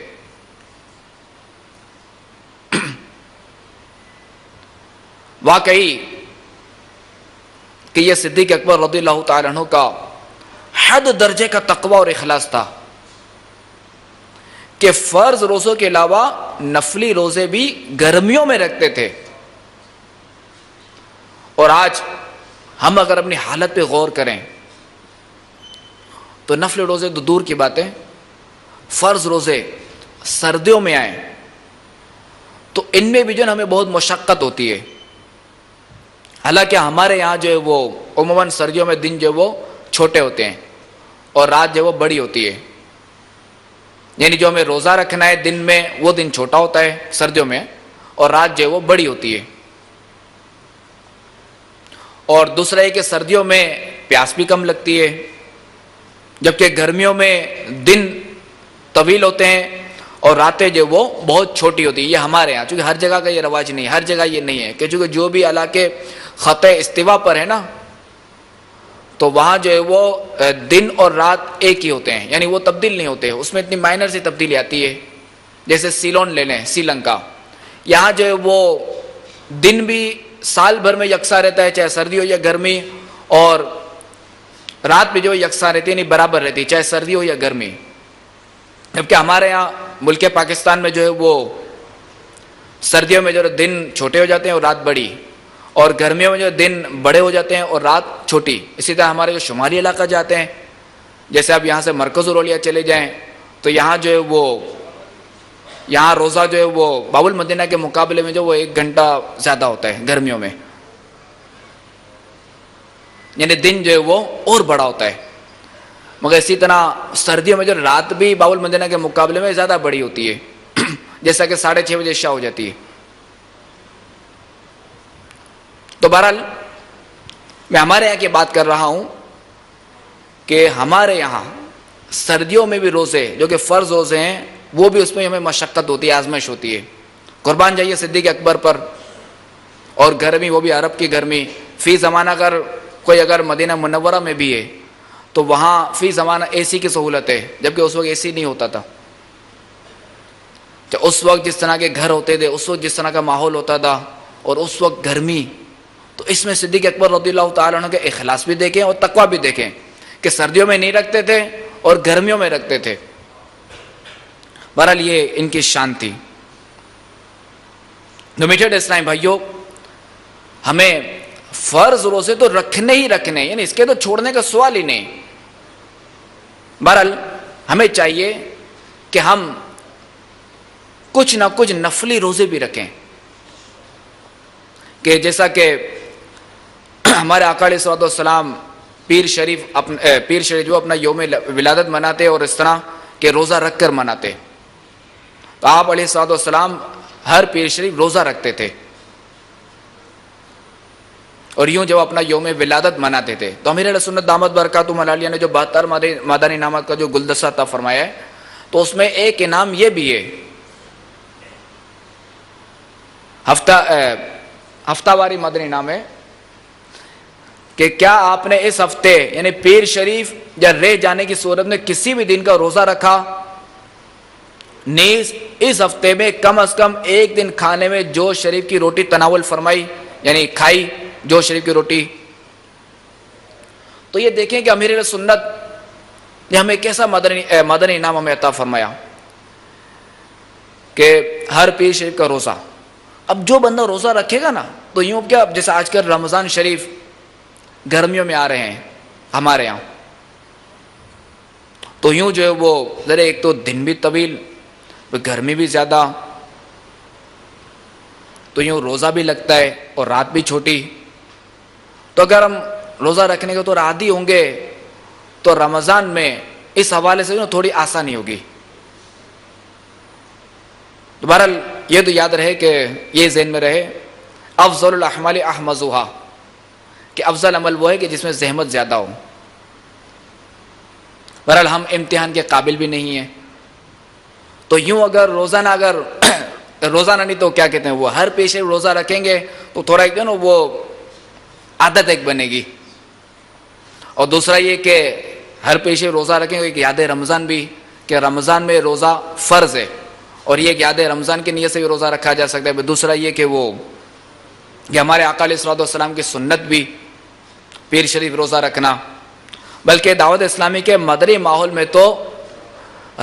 واقعی کہ یہ صدیق اکبر رضی اللہ تعالیٰ عنہ کا حد درجے کا تقوی اور اخلاص تھا کہ فرض روزوں کے علاوہ نفلی روزے بھی گرمیوں میں رکھتے تھے۔ اور آج ہم اگر اپنی حالت پہ غور کریں تو نفل روزے تو دور کی باتیں، فرض روزے سردیوں میں آئیں تو ان میں بھی جو ہمیں بہت مشقت ہوتی ہے، حالانکہ ہمارے یہاں جو ہے وہ عموماً سردیوں میں دن جو وہ چھوٹے ہوتے ہیں اور رات جو وہ بڑی ہوتی ہے، یعنی جو ہمیں روزہ رکھنا ہے دن میں وہ دن چھوٹا ہوتا ہے سردیوں میں، اور رات جو ہے وہ بڑی ہوتی ہے۔ اور دوسرا ہے کہ سردیوں میں پیاس بھی کم لگتی ہے، جبکہ گرمیوں میں دن طویل ہوتے ہیں اور راتیں جو وہ بہت چھوٹی ہوتی ہے۔ یہ ہمارے یہاں، چونکہ ہر جگہ کا یہ رواج نہیں ہے، ہر جگہ یہ نہیں ہے کہ چونکہ جو بھی علاقے خط استوا پر ہے نا تو وہاں جو ہے وہ دن اور رات ایک ہی ہوتے ہیں، یعنی وہ تبدیل نہیں ہوتے، اس میں اتنی مائنر سی تبدیلی آتی ہے۔ جیسے سیلون لے لیں، سری لنکا، یہاں جو ہے وہ دن بھی سال بھر میں یکساں رہتا ہے، چاہے سردی ہو یا گرمی، اور رات بھی جو یکساں رہتی ہے، یعنی برابر رہتی ہے چاہے سردی ہو یا گرمی۔ جبکہ ہمارے یہاں ملک پاکستان میں جو ہے وہ سردیوں میں جو دن چھوٹے ہو جاتے ہیں اور رات بڑی، اور گرمیوں میں جو دن بڑے ہو جاتے ہیں اور رات چھوٹی۔ اسی طرح ہمارے جو شمالی علاقہ جاتے ہیں، جیسے آپ یہاں سے مرکز الاولیاء چلے جائیں تو یہاں جو ہے وہ یہاں روزہ جو ہے وہ باب المدینہ کے مقابلے میں جو وہ 1 گھنٹہ زیادہ ہوتا ہے گرمیوں میں، یعنی دن جو ہے وہ اور بڑا ہوتا ہے۔ مگر اسی طرح سردیوں میں جو رات بھی باب المدینہ کے مقابلے میں زیادہ بڑی ہوتی ہے، جیسا کہ 6:30 بجے عشاء ہو جاتی ہے۔ تو بہرحال میں ہمارے یہاں کی بات کر رہا ہوں کہ ہمارے یہاں سردیوں میں بھی روزے جو کہ فرض روزے ہیں وہ بھی اس میں ہمیں مشقت ہوتی ہے، آزمائش ہوتی ہے۔ قربان جائیے صدیق اکبر پر۔ اور گرمی وہ بھی عرب کی گرمی، فی زمانہ اگر مدینہ منورہ میں بھی ہے تو وہاں فی زمانہ اے سی کی سہولت ہے، جبکہ اس وقت اے سی نہیں ہوتا تھا۔ تو اس وقت جس طرح کے گھر ہوتے تھے، اس وقت جس طرح کا ماحول ہوتا تھا، اور اس وقت گرمی، تو اس میں صدیق اکبر رضی اللہ تعالیٰ عنہ کے اخلاص بھی دیکھیں اور تقویٰ بھی دیکھیں کہ کہ سردیوں میں نہیں رکھتے تھے اور گرمیوں میں رکھتے تھے. بہرحال یہ ان کی شان تھی. میٹھے اسلام بھائیوں، ہمیں فرض روزے تو رکھنے ہی رکھنے، یعنی اس کے تو چھوڑنے کا سوال ہی نہیں. بہرحال ہمیں چاہیے کہ ہم کچھ نہ کچھ نفلی روزے بھی رکھیں، کہ جیسا کہ ہمارے آقا علیہ الصلوۃ والسلام پیر شریف جو اپنا یوم ولادت مناتے اور اس طرح کہ روزہ رکھ کر مناتے. تو آپ علیہ الصلوۃ والسلام ہر پیر شریف روزہ رکھتے تھے، اور یوں جب اپنا یوم ولادت مناتے تھے تو امیر اہل سنت دامت برکاتہم العالیہ نے جو 72 مدنی انعامات کا جو گلدستہ عطا فرمایا ہے، تو اس میں ایک انعام یہ بھی ہے، ہفتہ واری مدنی انعام ہے کہ کیا آپ نے اس ہفتے یعنی پیر شریف یا رہ جانے کی صورت میں کسی بھی دن کا روزہ رکھا، نیز اس ہفتے میں کم از کم ایک دن کھانے میں جو شریف کی روٹی تناول فرمائی، یعنی کھائی جو شریف کی روٹی. تو یہ دیکھیں کہ امیر سنت نے ہمیں کیسا مدنی انعام ہمیں عطا فرمایا کہ ہر پیر شریف کا روزہ. اب جو بندہ روزہ رکھے گا نا تو یوں کیا، جیسے آج کل رمضان شریف گرمیوں میں آ رہے ہیں ہمارے یہاں، تو یوں جو ہے وہ ذرا ایک تو دن بھی طویل، گرمی بھی زیادہ، تو یوں روزہ بھی لگتا ہے اور رات بھی چھوٹی. تو اگر ہم روزہ رکھنے کے تو عادی ہوں گے تو رمضان میں اس حوالے سے تھوڑی آسانی ہوگی. تو بہرحال یہ تو یاد رہے کہ یہ ذہن میں رہے، افضل الاعمال احمذھا، کہ افضل عمل وہ ہے کہ جس میں زحمت زیادہ ہو. بہرحال ہم امتحان کے قابل بھی نہیں ہیں، تو یوں اگر روزانہ نہیں تو کیا کہتے ہیں وہ ہر پیشے روزہ رکھیں گے تو تھوڑا ایک نا وہ عادت ایک بنے گی. اور دوسرا یہ کہ ہر پیشے روزہ رکھیں گے، ایک یاد رمضان بھی کہ رمضان میں روزہ فرض ہے، اور یہ ایک یاد رمضان کی نیت سے بھی روزہ رکھا جا سکتا ہے. دوسرا یہ کہ وہ کہ ہمارے آقا علیہ الصلوۃ والسلام کی سنت بھی پیر شریف روزہ رکھنا. بلکہ دعوت اسلامی کے مدری ماحول میں تو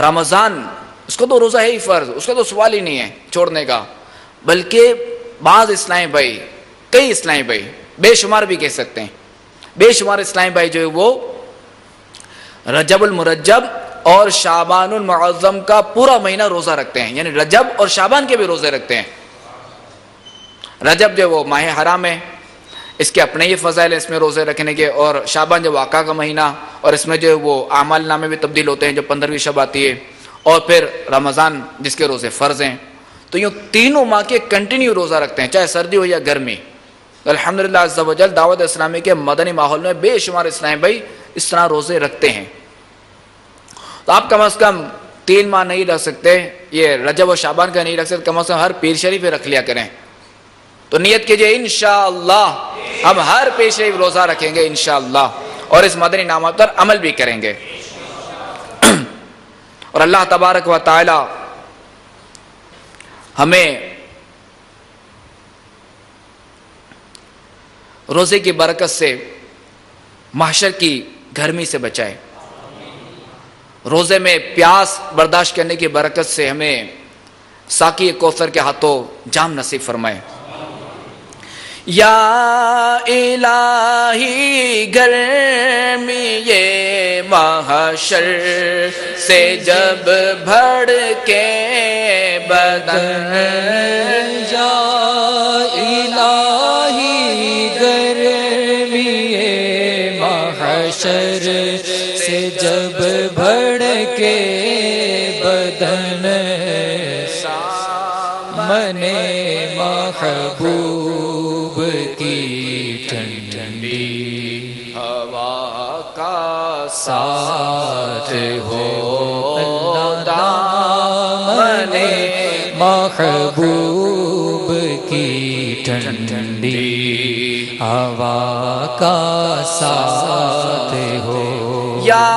رمضان اس کو تو روزہ ہے ہی فرض، اس کا تو سوال ہی نہیں ہے چھوڑنے کا. بلکہ بعض اسلامی بھائی، کئی اسلامی بھائی، بے شمار بھی کہہ سکتے ہیں، بے شمار اسلامی بھائی جو ہے وہ رجب المرجب اور شعبان المعظم کا پورا مہینہ روزہ رکھتے ہیں، یعنی رجب اور شعبان کے بھی روزے رکھتے ہیں. رجب جو وہ ماہ حرام ہے، اس کے اپنے ہی فضائل ہیں اس میں روزے رکھنے کے، اور شعبان جو آقا کا مہینہ، اور اس میں جو وہ اعمال نامے بھی تبدیل ہوتے ہیں جو 15ویں شب آتی ہے، اور پھر رمضان جس کے روزے فرض ہیں. تو یوں تینوں ماہ کے کنٹینیو روزہ رکھتے ہیں، چاہے سردی ہو یا گرمی. الحمدللہ عز و جل دعوت اسلامی کے مدنی ماحول میں بے شمار اسلامی بھائی اس طرح روزے رکھتے ہیں. تو آپ کم از کم 3 ماہ نہیں رکھ سکتے، یہ رجب و شعبان کا نہیں رکھ سکتے، کم از کم ہر پیر شریف رکھ لیا کریں. تو نیت کیجئے انشاءاللہ ہم ہر پیر شریف روزہ رکھیں گے انشاءاللہ، اور اس مدنی انعامات پر عمل بھی کریں گے. اور اللہ تبارک و تعالی ہمیں روزے کی برکت سے محشر کی گرمی سے بچائے، روزے میں پیاس برداشت کرنے کی برکت سے ہمیں ساقی کوثر کے ہاتھوں جام نصیب فرمائے. یا الہی گرمی یہ محشر سے جب بھڑ کے بدن، یا الہی گرمی یہ محشر سے جب بھڑ کے بدن، سامنے محبوب کی ٹھنڈی ہوا کا ساتھ ہو، دامن محبوب کی ٹھنڈی ہوا کا ساتھ ہو. یا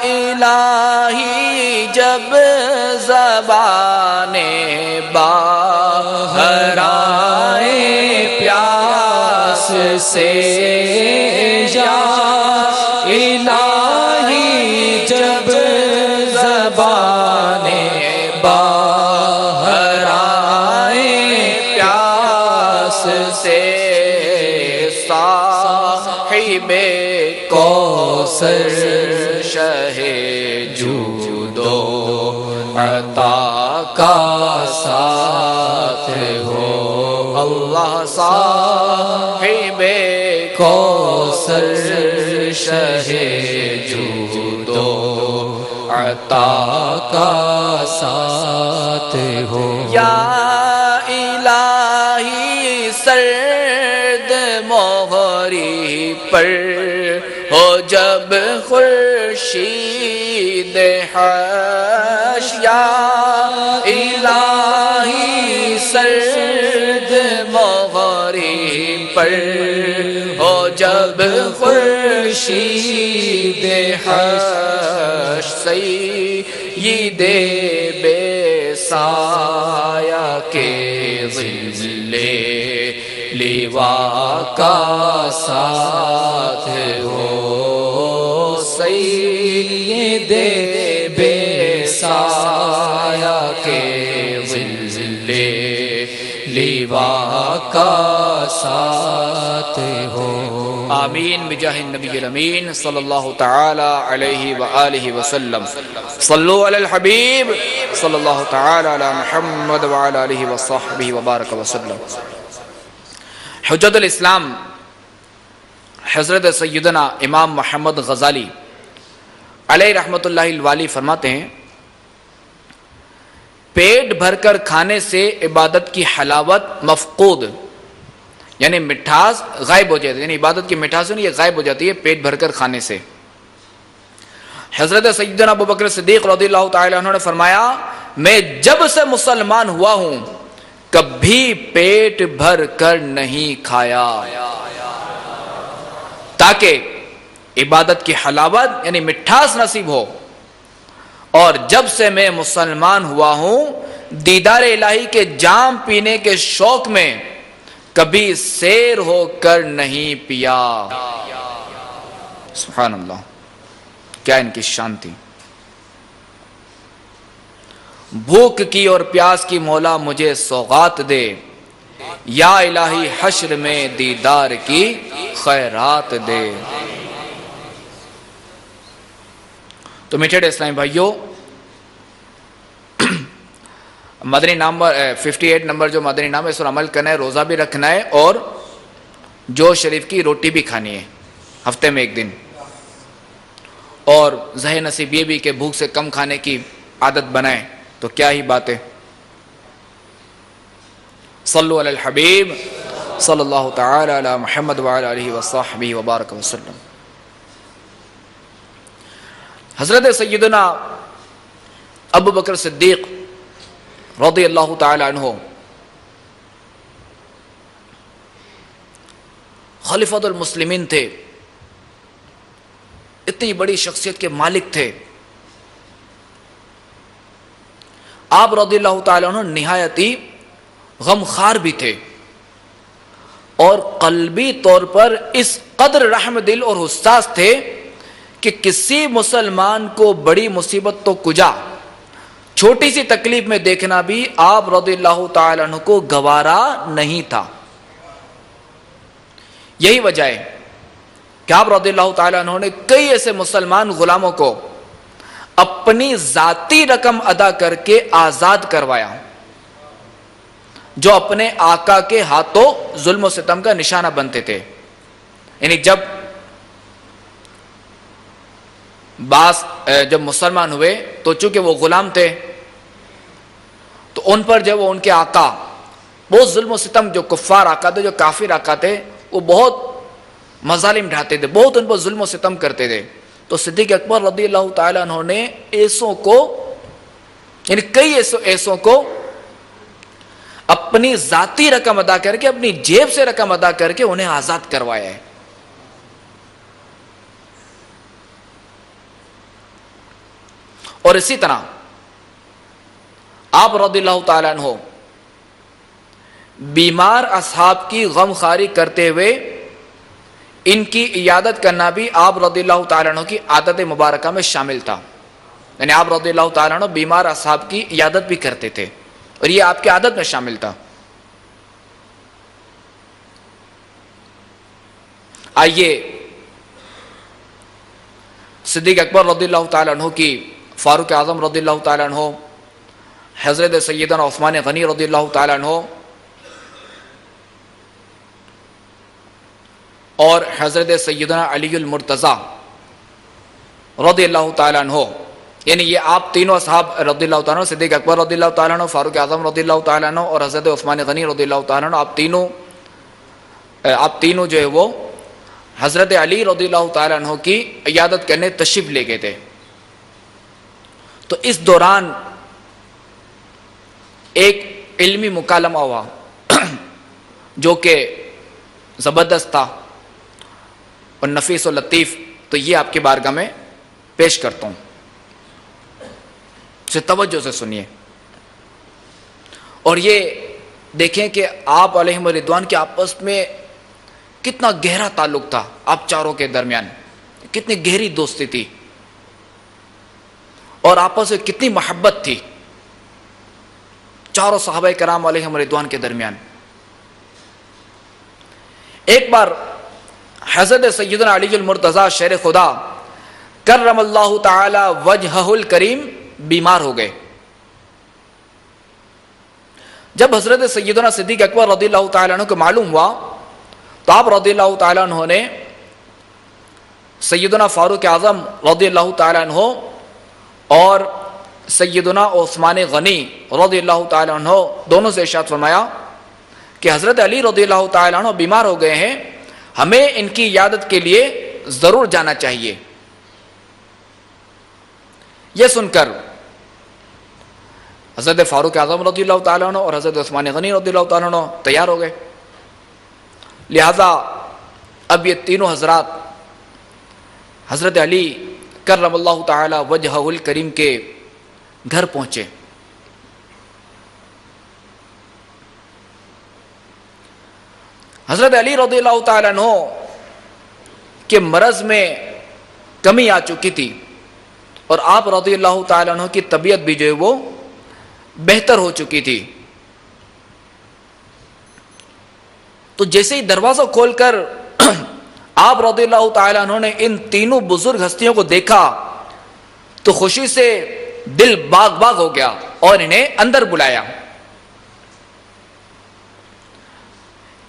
الہی جب زبان باہر آئے پیاس سے، یا الہی زبان باہر آئے پیاس سے صاحب کوثر شہ جود و عطا کا ساتھ ہو اللہ صاحب کوثر شہ جود و عطا کا ساتھ ہو یا الہی سرد موہری پر ہو جب خورشید حش یا الہی سرد موہری پر ہو جب خورشید حش سید بے سایہ کے ظل لیوا کا ساتھ ہو سید بے سایہ کے ظل لیوا کا ساتھ ہو آمین بجاہ النبی الامین صلی اللہ تعالی علیہ وآلہ وسلم صلو علی الحبیب صلی اللہ تعالی علی محمد وعلی آلہ وصحبہ وبارک وسلم۔ حجت الاسلام حضرت سیدنا امام محمد غزالی علیہ رحمت اللہ الوالی فرماتے ہیں پیٹ بھر کر کھانے سے عبادت کی حلاوت مفقود یعنی مٹھاس غائب ہو جاتی ہے، یعنی عبادت کی مٹھاس یہ غائب ہو جاتی ہے پیٹ بھر کر کھانے سے۔ حضرت سیدنا ابوبکر صدیق رضی اللہ تعالی عنہ نے فرمایا میں جب سے مسلمان ہوا ہوں کبھی پیٹ بھر کر نہیں کھایا تاکہ عبادت کی حلاوت یعنی مٹھاس نصیب ہو، اور جب سے میں مسلمان ہوا ہوں دیدار الہی کے جام پینے کے شوق میں کبھی سیر ہو کر نہیں پیا۔ سبحان اللہ، کیا ان کی شان تھی۔ بھوک کی اور پیاس کی مولا مجھے سوغات دے، یا الہی حشر میں دیدار کی خیرات دے۔ تو میٹھے اسلامی بھائیوں، مدنی نمبر 58 نمبر جو مدنی نام ہے اس پر عمل کرنا ہے، روزہ بھی رکھنا ہے اور جو شریف کی روٹی بھی کھانی ہے ہفتے میں ایک دن، اور ظاہر نصیب یہ بھی کہ بھوک سے کم کھانے کی عادت بنائیں تو کیا ہی بات ہے۔ صلو علی الحبیب صلی اللہ تعالی علی محمد وعلی آلہ وصحبہ وبارک وسلم۔ حضرت سیدنا ابو بکر صدیق رضی اللہ تعالی عنہ خلیفۃ المسلمین تھے، اتنی بڑی شخصیت کے مالک تھے۔ آپ رضی اللہ تعالی عنہ نہایت ہی غمخوار بھی تھے، اور قلبی طور پر اس قدر رحم دل اور حساس تھے کہ کسی مسلمان کو بڑی مصیبت تو کجا چھوٹی سی تکلیف میں دیکھنا بھی آپ رضی اللہ تعالی عنہ کو گوارا نہیں تھا۔ یہی وجہ ہے کہ آپ رضی اللہ تعالی عنہ نے کئی ایسے مسلمان غلاموں کو اپنی ذاتی رقم ادا کر کے آزاد کروایا جو اپنے آقا کے ہاتھوں ظلم و ستم کا نشانہ بنتے تھے۔ یعنی جب مسلمان ہوئے تو چونکہ وہ غلام تھے تو ان پر جب وہ ان کے آقا بہت ظلم و ستم، جو کفار آقا تھے، جو کافر آقا تھے، وہ بہت مظالم ڈھاتے تھے، بہت ان پر ظلم و ستم کرتے تھے۔ تو صدیق اکبر رضی اللہ تعالیٰ عنہ نے ایسوں کو، یعنی کئی ایسوں کو اپنی ذاتی رقم ادا کر کے، اپنی جیب سے رقم ادا کر کے انہیں آزاد کروایا ہے۔ اور اسی طرح آپ رضی اللہ تعالیٰ عنہ بیمار اصحاب کی غمخواری کرتے ہوئے ان کی عیادت کرنا بھی آپ رضی اللہ تعالیٰ عنہ کی عادت مبارکہ میں شامل تھا۔ یعنی آپ رضی اللہ تعالیٰ عنہ بیمار اصحاب کی عیادت بھی کرتے تھے اور یہ آپ کی عادت میں شامل تھا. آئیے صدیق اکبر رضی اللہ تعالیٰ عنہ کی، فاروق اعظم رضی اللہ تعالیٰ عنہ، حضرت سیدنا عثمان غنی رضی اللہ تعالیٰ عنہ اور حضرت سیدنا علی المرتضیٰ رضی اللہ تعالیٰ عنہ، یعنی یہ آپ تینوں اصحاب رضی اللہ تعالیٰ عنہ، صدیق اکبر رضی اللہ تعالیٰ عنہ، فاروق اعظم رضی اللہ تعالیٰ عنہ اور حضرت عثمان غنی رضی اللہ تعالیٰ عنہ، آپ تینوں جو ہے وہ حضرت علی رضی اللہ تعالیٰ عنہ کی عیادت کرنے تشریف لے گئے تھے. تو اس دوران ایک علمی مکالمہ ہوا جو کہ زبردست تھا اور نفیس و لطیف. تو یہ آپ کی بارگاہ میں پیش کرتا ہوں، اسے توجہ سے سنیے اور یہ دیکھیں کہ آپ علیہم رضوان کے آپس میں کتنا گہرا تعلق تھا، آپ چاروں کے درمیان کتنی گہری دوستی تھی اور آپس میں کتنی محبت تھی چاروں صحابہ کرام علیہم رضوان کے درمیان. ایک بار حضرت سیدنا علی المرتضیٰ شیر خدا کرم اللہ تعالی وجہہ الکریم بیمار ہو گئے. جب حضرت سیدنا صدیق اکبر رضی اللہ تعالیٰ عنہ کو معلوم ہوا تو آپ رضی اللہ تعالیٰ عنہ نے سیدنا فاروق اعظم رضی اللہ تعالیٰ عنہ اور سیدنا عثمان غنی رضی اللہ تعالیٰ عنہ دونوں سے ارشاد فرمایا کہ حضرت علی رضی اللہ تعالیٰ عنہ بیمار ہو گئے ہیں، ہمیں ان کی عیادت کے لیے ضرور جانا چاہیے. یہ سن کر حضرت فاروق اعظم رضی اللہ تعالیٰ عنہ اور حضرت عثمان غنی رضی اللہ تعالیٰ عنہ تیار ہو گئے. لہذا اب یہ تینوں حضرات حضرت علی کرم اللہ تعالی وجہہ الکریم کے گھر پہنچے. حضرت علی رضی اللہ تعالیٰ عنہ کے مرض میں کمی آ چکی تھی اور آپ رضی اللہ تعالیٰ عنہ کی طبیعت بھی جو ہے وہ بہتر ہو چکی تھی. تو جیسے ہی دروازہ کھول کر آپ رضی اللہ تعالیٰ عنہ نے ان تینوں بزرگ ہستیوں کو دیکھا تو خوشی سے دل باغ باغ ہو گیا اور انہیں اندر بلایا.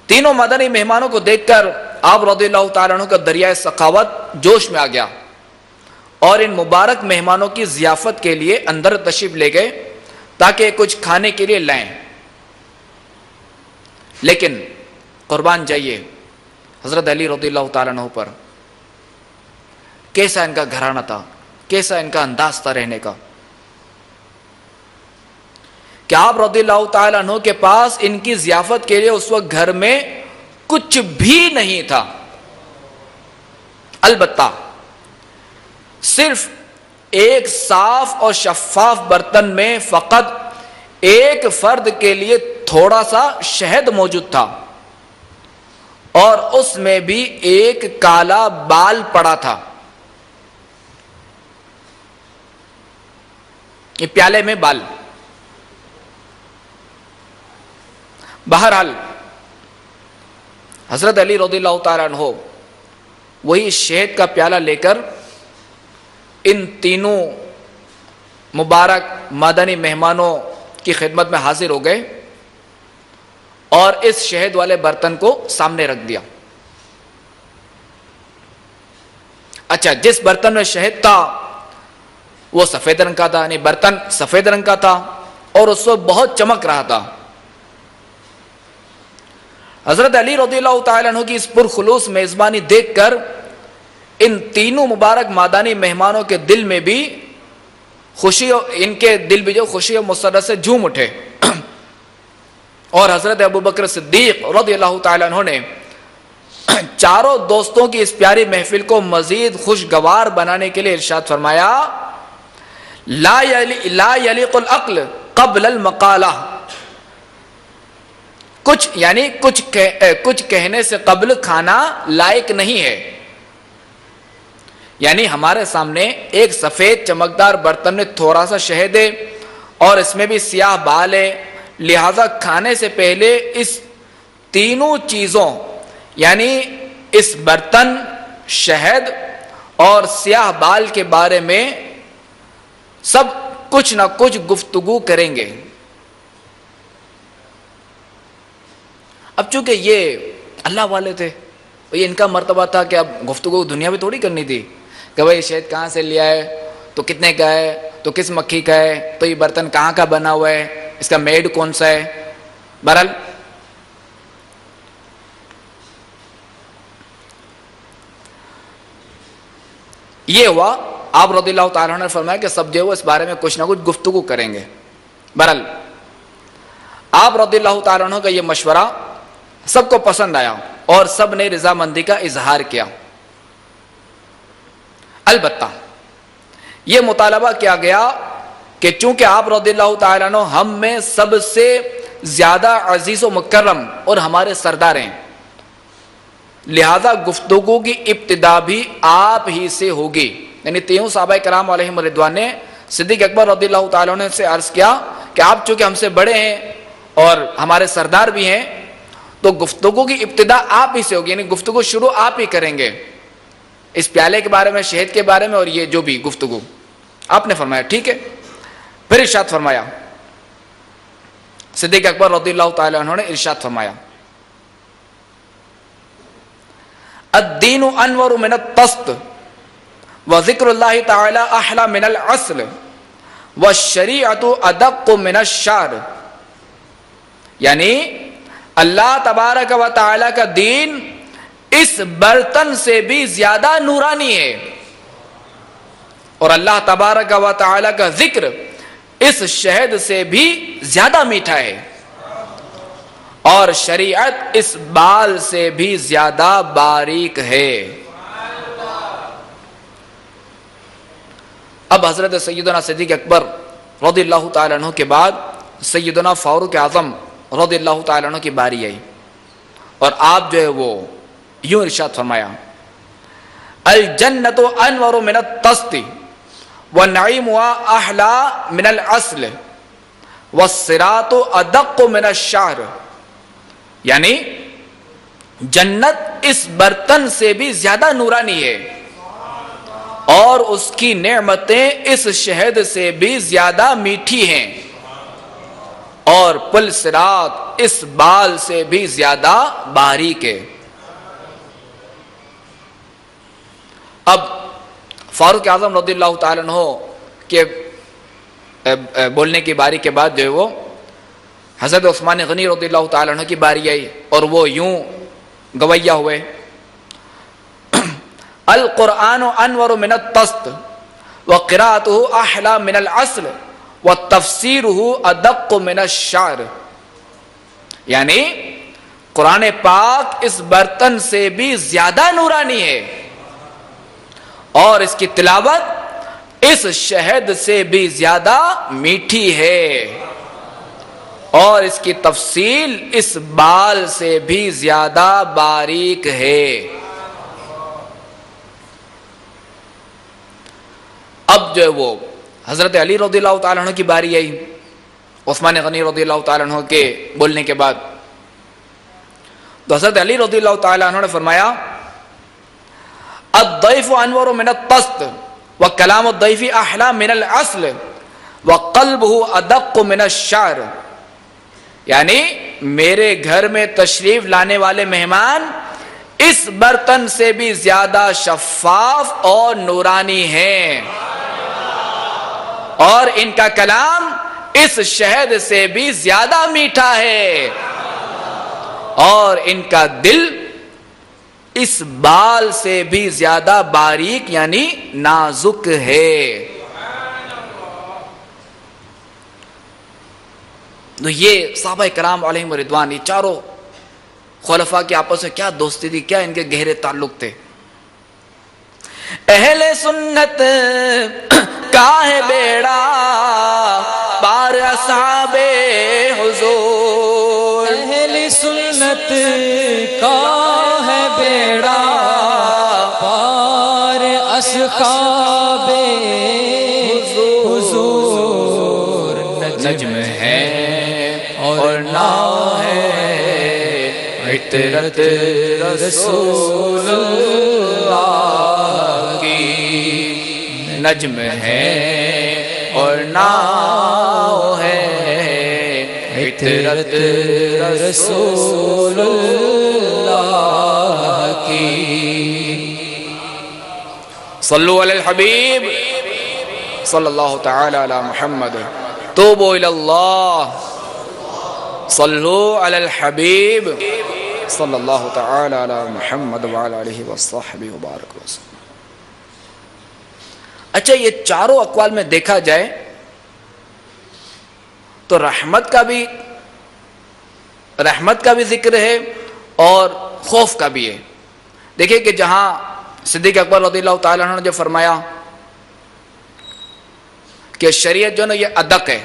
تینوں مدنی مہمانوں کو دیکھ کر آپ رضی اللہ تعالیٰ عنہ کا دریائے سخاوت جوش میں آ گیا اور ان مبارک مہمانوں کی ضیافت کے لیے اندر تشریف لے گئے تاکہ کچھ کھانے کے لیے لائیں. لیکن قربان جائیے حضرت علی رضی اللہ تعالیٰ عنہ پر کیسا ان کا گھرانہ تھا، کیسا ان کا انداز تھا رہنے کا کہ آپ رضی اللہ تعالیٰ عنہ کے پاس ان کی ضیافت کے لیے اس وقت گھر میں کچھ بھی نہیں تھا. البتہ صرف ایک صاف اور شفاف برتن میں فقط ایک فرد کے لیے تھوڑا سا شہد موجود تھا اور اس میں بھی ایک کالا بال پڑا تھا. یہ پیالے میں بال. بہرحال حضرت علی رضی اللہ تعالیٰ عنہ وہی شہد کا پیالہ لے کر ان تینوں مبارک مدنی مہمانوں کی خدمت میں حاضر ہو گئے اور اس شہد والے برتن کو سامنے رکھ دیا. اچھا، جس برتن میں شہد تھا وہ سفید رنگ کا تھا، یعنی برتن سفید رنگ کا تھا اور اس وقت بہت چمک رہا تھا. حضرت علی رضی اللہ تعالیٰ عنہ کی اس پرخلوص میزبانی دیکھ کر ان تینوں مبارک مادانی مہمانوں کے دل میں بھی خوشی، ان کے دل بھی جو خوشی و مسرت سے جھوم اٹھے اور حضرت ابو بکر صدیق رضی اللہ تعالیٰ عنہ نے چاروں دوستوں کی اس پیاری محفل کو مزید خوشگوار بنانے کے لیے ارشاد فرمایا، لا یلیق العقل قبل المقالہ. کچھ کہنے سے قبل کھانا لائق نہیں ہے، یعنی ہمارے سامنے ایک سفید چمکدار برتن میں تھوڑا سا شہد ہے اور اس میں بھی سیاہ بال ہے، لہذا کھانے سے پہلے اس تینوں چیزوں یعنی اس برتن، شہد اور سیاہ بال کے بارے میں سب کچھ نہ کچھ گفتگو کریں گے۔ اب چونکہ یہ اللہ والے تھے، یہ ان کا مرتبہ تھا کہ اب گفتگو دنیا میں تھوڑی کرنی تھی کہ بھائی شہد کہاں سے لیا ہے، تو کتنے کا ہے، تو کس مکھی کا ہے، تو یہ برتن کہاں کا بنا ہوا ہے، اس کا میڈ کون سا ہے۔ بہرحال یہ ہوا، آپ رضی اللہ تعالیٰ عنہ نے فرمایا کہ سب جو ہے اس بارے میں کچھ نہ کچھ گفتگو کریں گے۔ بہرحال آپ رضی اللہ تعالیٰ عنہ کا یہ مشورہ سب کو پسند آیا اور سب نے رضامندی کا اظہار کیا۔ البتہ یہ مطالبہ کیا گیا کہ چونکہ آپ رضی اللہ تعالیٰ عنہ ہم میں سب سے زیادہ عزیز و مکرم اور ہمارے سردار ہیں، لہذا گفتگو کی ابتدا بھی آپ ہی سے ہوگی۔ یعنی تینوں صحابہ کرام علیہم رضوان نے صدیق اکبر رضی اللہ تعالیٰ عنہ سے عرض کیا کہ آپ چونکہ ہم سے بڑے ہیں اور ہمارے سردار بھی ہیں تو گفتگو کی ابتدا آپ ہی سے ہوگی، یعنی گفتگو شروع آپ ہی کریں گے اس پیالے کے بارے میں، شہد کے بارے میں اور یہ جو بھی گفتگو۔ آپ نے فرمایا ٹھیک ہے۔ پھر ارشاد فرمایا، صدیق اکبر رضی اللہ تعالیٰ عنہ نے ارشاد فرمایا، الدین انور من الطست وذکر اللہ تعالی احلی من العسل والشریعۃ ادق من الشعر، یعنی اللہ تبارک و تعالی کا دین اس برتن سے بھی زیادہ نورانی ہے اور اللہ تبارک و تعالی کا ذکر اس شہد سے بھی زیادہ میٹھا ہے اور شریعت اس بال سے بھی زیادہ باریک ہے۔ اب حضرت سیدنا صدیق اکبر رضی اللہ تعالیٰ عنہ کے بعد سیدنا فاروق اعظم رضی اللہ تعالیٰ عنہ کی باری آئی اور آپ جو ہے وہ یوں ارشاد فرمایا، الجنت انور من الطست والنعیمها احلی من العسل والصراط ادق من الشعر، یعنی جنت اس برتن سے بھی زیادہ نورانی ہے اور اس کی نعمتیں اس شہد سے بھی زیادہ میٹھی ہیں اور پل صراط اس بال سے بھی زیادہ باریک ہے۔ اب فاروق اعظم رضی اللہ تعالیٰ عنہ کے بولنے کی باری کے بعد جو ہے وہ حضرت عثمان غنی رضی اللہ تعالیٰ عنہ کی باری آئی اور وہ یوں گویا ہوئے، القرآن انور من الطست وقراءته احلی من العسل وتفسیرہ ادق من الشعر، یعنی قرآن پاک اس برتن سے بھی زیادہ نورانی ہے اور اس کی تلاوت اس شہد سے بھی زیادہ میٹھی ہے اور اس کی تفصیل اس بال سے بھی زیادہ باریک ہے۔ اب جو ہے وہ حضرت علی رضی اللہ تعالیٰ عنہ کی باری آئی عثمان غنی رضی اللہ تعالیٰ عنہ کے بولنے کے بعد، تو حضرت علی رضی اللہ تعالیٰ عنہ نے فرمایا، الضیف انور من الطست وکلام الضیف احلی من العسل وقلبہ ادق من الشعر، یعنی میرے گھر میں تشریف لانے والے مہمان اس برتن سے بھی زیادہ شفاف اور نورانی ہیں اور ان کا کلام اس شہد سے بھی زیادہ میٹھا ہے اور ان کا دل اس بال سے بھی زیادہ باریک یعنی نازک ہے۔ تو یہ صحابہ کرام علیہم رضوان، یہ چاروں خلفاء کے آپس میں کیا دوستی تھی، کیا ان کے گہرے تعلق تھے۔ اہل سنت کا ہے بیڑا پار اصحاب حضور، اہل سنت کا ہے بیڑا پار اشخاب حضور نجم ہے اور نام ہے عطرت رسول اللہ کی، نجم ہے اور نام ہے عطرت رسول اللہ کی۔ صلو علی الحبیب صلی اللہ تعالی علی محمد، توبوا الی اللہ، صلو علی الحبیب صلی اللہ تعالی علی محمد وعلی آلہ وصحبہ وبارک وسلم۔ اچھا، یہ چاروں اقوال میں دیکھا جائے تو رحمت کا بھی ذکر ہے اور خوف کا بھی ہے۔ دیکھیں کہ جہاں صدیق اکبر رضی اللہ تعالیٰ عنہ نے جو فرمایا کہ شریعت جو نا یہ ادق ہے،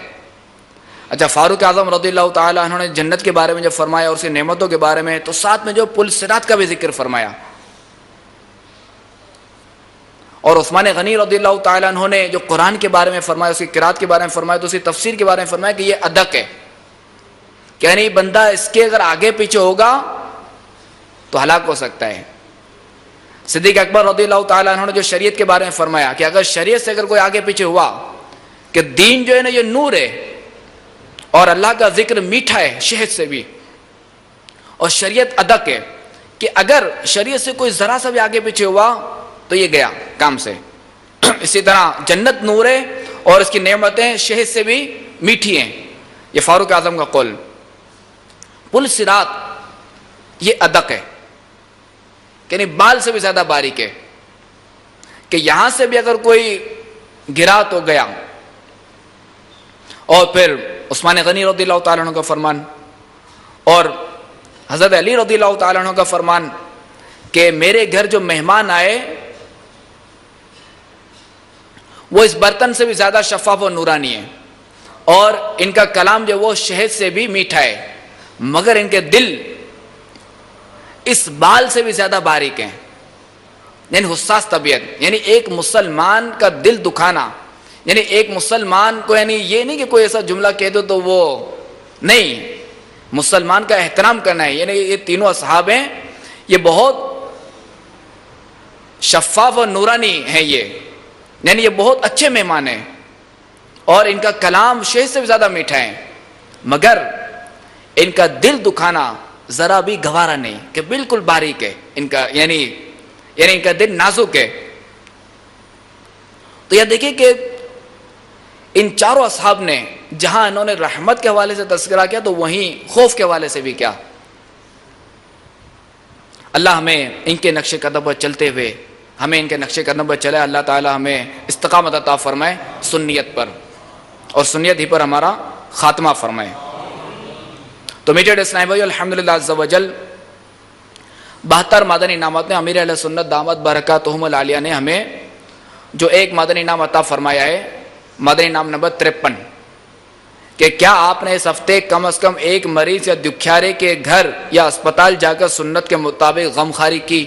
اچھا فاروق اعظم رضی اللہ تعالیٰ عنہ نے جنت کے بارے میں جب فرمایا اور اس کی نعمتوں کے بارے میں، تو ساتھ میں جو پل صراط کا بھی ذکر فرمایا، اور عثمان غنی رضی اللہ تعالیٰ عنہ نے جو قرآن کے بارے میں فرمایا، اس کی قرات کے بارے میں فرمایا، تو اس کی تفسیر کے بارے میں فرمایا کہ یہ ادق ہے، کہ یعنی بندہ اس کے اگر آگے پیچھے ہوگا تو ہلاک ہو سکتا ہے۔ صدیق اکبر رضی اللہ تعالیٰ عنہ نے جو شریعت کے بارے میں فرمایا کہ اگر شریعت سے اگر کوئی آگے پیچھے ہوا، کہ دین جو ہے نا یہ نور ہے اور اللہ کا ذکر میٹھا ہے شہد سے بھی، اور شریعت ادق ہے، کہ اگر شریعت سے کوئی ذرا سا بھی آگے پیچھے ہوا تو یہ گیا کام سے۔ اسی طرح جنت نور ہے اور اس کی نعمتیں شہد سے بھی میٹھی ہیں، یہ فاروق اعظم کا قول۔ پل صراط یہ ادق ہے، یعنی بال سے بھی زیادہ باریک ہے، کہ یہاں سے بھی اگر کوئی گرا تو گیا۔ اور پھر عثمان غنی رضی اللہ تعالیٰ عنہ کا فرمان اور حضرت علی رضی اللہ تعالیٰ عنہ کا فرمان کہ میرے گھر جو مہمان آئے وہ اس برتن سے بھی زیادہ شفاف و نورانی ہے، اور ان کا کلام جو وہ شہد سے بھی میٹھا ہے، مگر ان کے دل اس بال سے بھی زیادہ باریک ہیں، یعنی حساس طبیعت۔ یعنی ایک مسلمان کا دل دکھانا، یعنی ایک مسلمان کو، یعنی یہ نہیں کہ کوئی ایسا جملہ کہہ دو تو وہ نہیں، مسلمان کا احترام کرنا ہے۔ یعنی یہ تینوں اصحاب ہیں، یہ بہت شفاف اور نورانی ہیں، یعنی یہ بہت اچھے مہمان ہیں، اور ان کا کلام شہد سے بھی زیادہ میٹھا ہے، مگر ان کا دل دکھانا ذرا بھی گوارا نہیں، کہ بالکل باریک ہے ان کا، یعنی ان کا دل نازک ہے۔ تو یہ دیکھیں کہ ان چاروں اصحاب نے جہاں انہوں نے رحمت کے حوالے سے تذکرہ کیا، تو وہیں خوف کے حوالے سے بھی کیا۔ اللہ ہمیں ان کے نقش قدم پر چلتے ہوئے، ہمیں ان کے نقش قدم پر چلے، اللہ تعالی ہمیں استقامت عطا فرمائے سنیت پر، اور سنیت ہی پر ہمارا خاتمہ فرمائے۔ تو میٹھے اسلامی بھائی، الحمدللہ عز و جل 72 مدنی انعامات میں امیر اہل سنت دامت برکاتہم العالیہ نے ہمیں جو ایک مدنی انعام عطا فرمایا ہے، مدنی انعام نمبر 53، کہ کیا آپ نے اس ہفتے کم از کم ایک مریض یا دکھیارے کے گھر یا اسپتال جا کر سنت کے مطابق غمخواری کی؟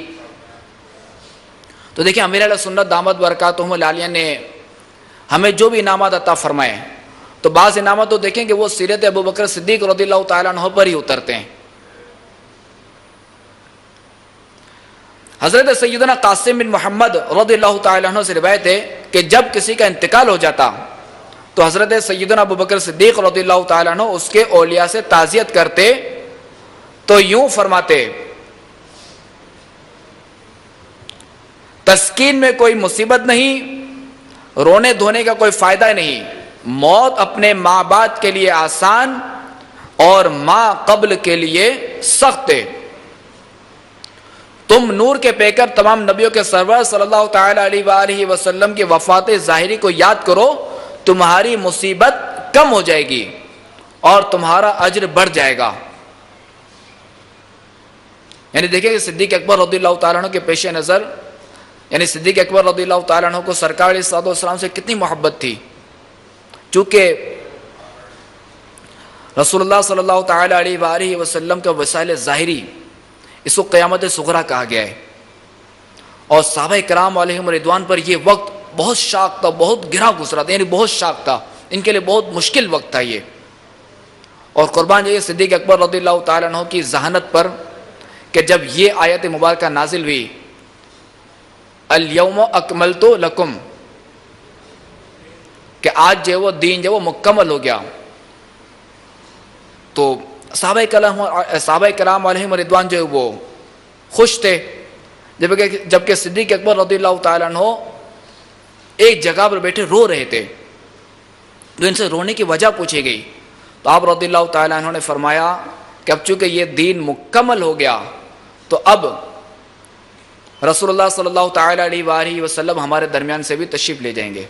تو دیکھیں امیر اہل سنت دامت برکاتہم العالیہ نے ہمیں جو بھی انعامات عطا فرمائے، تو بعض انعامات تو دیکھیں کہ وہ سیرت ابوبکر صدیق رضی اللہ تعالیٰ عنہ پر ہی اترتے ہیں۔ حضرت سیدنا قاسم بن محمد رضی اللہ تعالیٰ عنہ سے روایت ہے کہ جب کسی کا انتقال ہو جاتا تو حضرت سیدنا ابوبکر صدیق رضی اللہ تعالیٰ عنہ اس کے اولیاء سے تعزیت کرتے تو یوں فرماتے: تسکین میں کوئی مصیبت نہیں، رونے دھونے کا کوئی فائدہ نہیں، موت اپنے ماں باپ کے لیے آسان اور ماں قبل کے لیے سخت ہے۔ تم نور کے پیکر تمام نبیوں کے سرور صلی اللہ تعالی علیہ وآلہ وسلم کی وفات ظاہری کو یاد کرو، تمہاری مصیبت کم ہو جائے گی اور تمہارا اجر بڑھ جائے گا۔ یعنی دیکھیں کہ صدیق اکبر رضی اللہ تعالیٰ عنہ کے پیش نظر، یعنی صدیق اکبر رضی اللہ تعالیٰ عنہ کو سرکار علیہ الصلوۃ والسلام سے کتنی محبت تھی، چونکہ رسول اللہ صلی اللہ تعالی علیہ وآلہ وسلم کا وسائل ظاہری اس کو قیامت صغریٰ کہا گیا ہے، اور صحابہ کرام علیہم رضوان پر یہ وقت بہت شاق تھا، بہت گرا گزرا تھا، یعنی بہت شاق تھا، ان کے لیے بہت مشکل وقت تھا یہ. اور قربان جائیے صدیق اکبر رضی اللہ تعالیٰ عنہ کی ذہانت پر کہ جب یہ آیت مبارکہ نازل ہوئی الیوم اکملت لکم، کہ آج جو وہ دین جو وہ مکمل ہو گیا، تو صحابہ کرام علیہم رضوان جو وہ خوش تھے، جبکہ صدیق اکبر رضی اللہ تعالیٰ عنہ ایک جگہ پر بیٹھے رو رہے تھے. تو ان سے رونے کی وجہ پوچھی گئی تو آپ رضی اللہ تعالیٰ عنہ نے فرمایا کہ اب چونکہ یہ دین مکمل ہو گیا تو اب رسول اللہ صلی اللہ تعالیٰ علیہ وآلہ وسلم ہمارے درمیان سے بھی تشریف لے جائیں گے.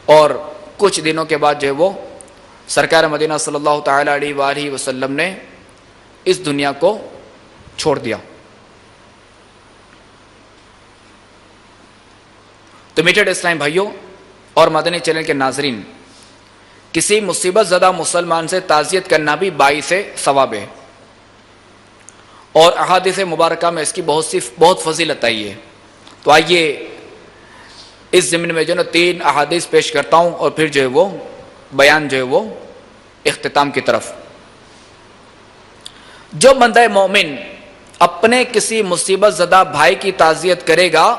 اور کچھ دنوں کے بعد جو ہے وہ سرکار مدینہ صلی اللہ تعالیٰ علیہ وآلہ وسلم نے اس دنیا کو چھوڑ دیا. تو میٹھے اسلام بھائیوں اور مدنی چینل کے ناظرین، کسی مصیبت زدہ مسلمان سے تعزیت کرنا بھی باعث ثواب ہے، اور احادیث مبارکہ میں اس کی بہت فضیلت آئی ہے. تو آئیے اس ضمن میں جو ہے 3 احادیث پیش کرتا ہوں اور پھر جو ہے وہ بیان جو ہے وہ اختتام کی طرف. جو بندہ مومن اپنے کسی مصیبت زدہ بھائی کی تعزیت کرے گا،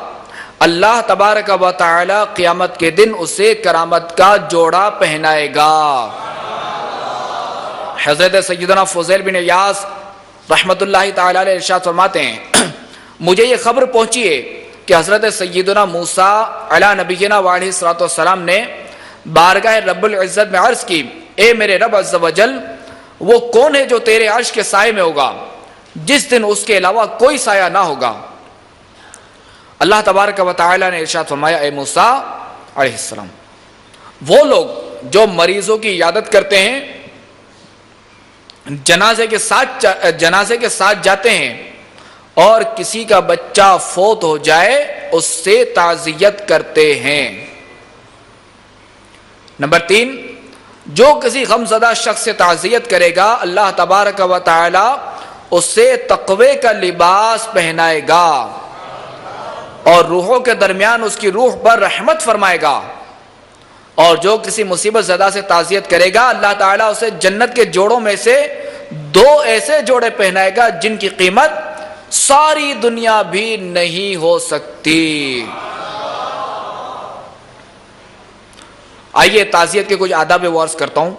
اللہ تبارک و تعالی قیامت کے دن اسے کرامت کا جوڑا پہنائے گا. حضرت سیدنا فضیل بن عیاض رحمت اللہ تعالی علیہ ارشاد فرماتے ہیں مجھے یہ خبر پہنچی ہے کہ حضرت سیدنا موسیٰ علی نبینا وعلیہ الصلوۃ والسلام نے بارگاہ رب العزت میں عرض کی، اے میرے رب عز و جل، وہ کون ہے جو تیرے عرش کے سائے میں ہوگا جس دن اس کے علاوہ کوئی سایہ نہ ہوگا؟ اللہ تبارک و تعالی نے ارشاد فرمایا، اے موسیٰ علیہ السلام، وہ لوگ جو مریضوں کی عیادت کرتے ہیں، جنازے کے ساتھ جاتے ہیں، اور کسی کا بچہ فوت ہو جائے اس سے تعزیت کرتے ہیں. نمبر 3، جو کسی غم زدہ شخص سے تعزیت کرے گا، اللہ تبارک و تعالی اسے تقوی کا لباس پہنائے گا اور روحوں کے درمیان اس کی روح پر رحمت فرمائے گا. اور جو کسی مصیبت زدہ سے تعزیت کرے گا، اللہ تعالیٰ اسے جنت کے جوڑوں میں سے 2 ایسے جوڑے پہنائے گا جن کی قیمت ساری دنیا بھی نہیں ہو سکتی. آئیے تعزیت کے کچھ آداب وہ عرض کرتا ہوں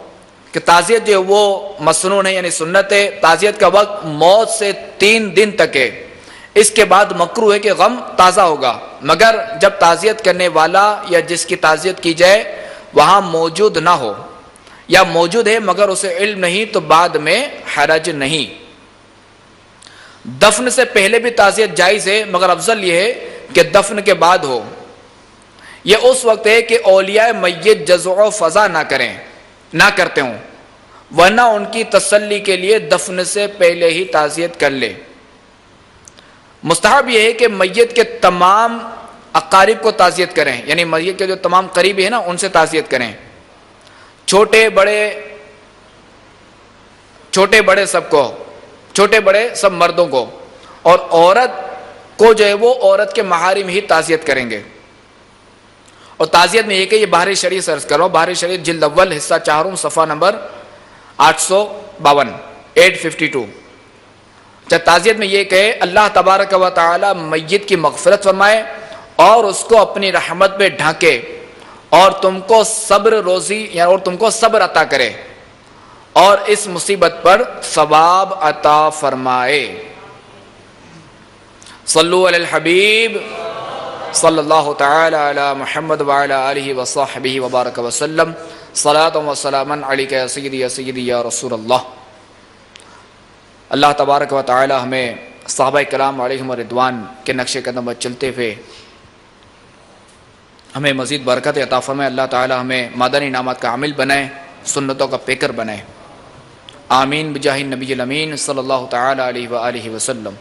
کہ تعزیت جو وہ مسنون ہے، یعنی سنت ہے. تعزیت کا وقت موت سے 3 دن تک ہے. اس کے بعد مکروہ ہے کہ غم تازہ ہوگا، مگر جب تعزیت کرنے والا یا جس کی تعزیت کی جائے وہاں موجود نہ ہو، یا موجود ہے مگر اسے علم نہیں، تو بعد میں حرج نہیں. دفن سے پہلے بھی تعزیت جائز ہے، مگر افضل یہ ہے کہ دفن کے بعد ہو. یہ اس وقت ہے کہ اولیاء میت جزع و فضا نہ کرتے ہوں، ورنہ ان کی تسلی کے لیے دفن سے پہلے ہی تعزیت کر لے. مستحب یہ ہے کہ میت کے تمام اقارب کو تعزیت کریں، یعنی میت کے جو تمام قریبی ہیں نا ان سے تعزیت کریں، چھوٹے بڑے سب مردوں کو، اور عورت کو جو ہے وہ عورت کے محارم ہی تعزیت کریں گے. اور تعزیت میں یہ کہ یہ بحر شریف سے عرض کر رہا ہوں، بحر شریف جلد اول حصہ 4 صفحہ نمبر 852. تعزیت میں یہ کہ اللہ تبارک و تعالی میت کی مغفرت فرمائے اور اس کو اپنی رحمت پہ ڈھانکے، اور تم کو صبر عطا کرے، اور اس مصیبت پر ثواب عطا فرمائے. صلو علی الحبیب صلی اللہ تعالی علی محمد وعلی آلہ وصحبہ وبارک وسلم. صلاۃ و سلاما علیک یا سیدی یا رسول اللہ. اللہ تبارک و تعالی ہمیں صحابہ کرام علیہم رضوان کے نقش قدم پر چلتے ہوئے ہمیں مزید برکت عطا فرمائے. اللہ تعالی ہمیں مادنی انعامات کا عامل بنائے، سنتوں کا پیکر بنائے. آمین بجاہ النبی الامین صلی اللہ تعالی علیہ وآلہ وسلم.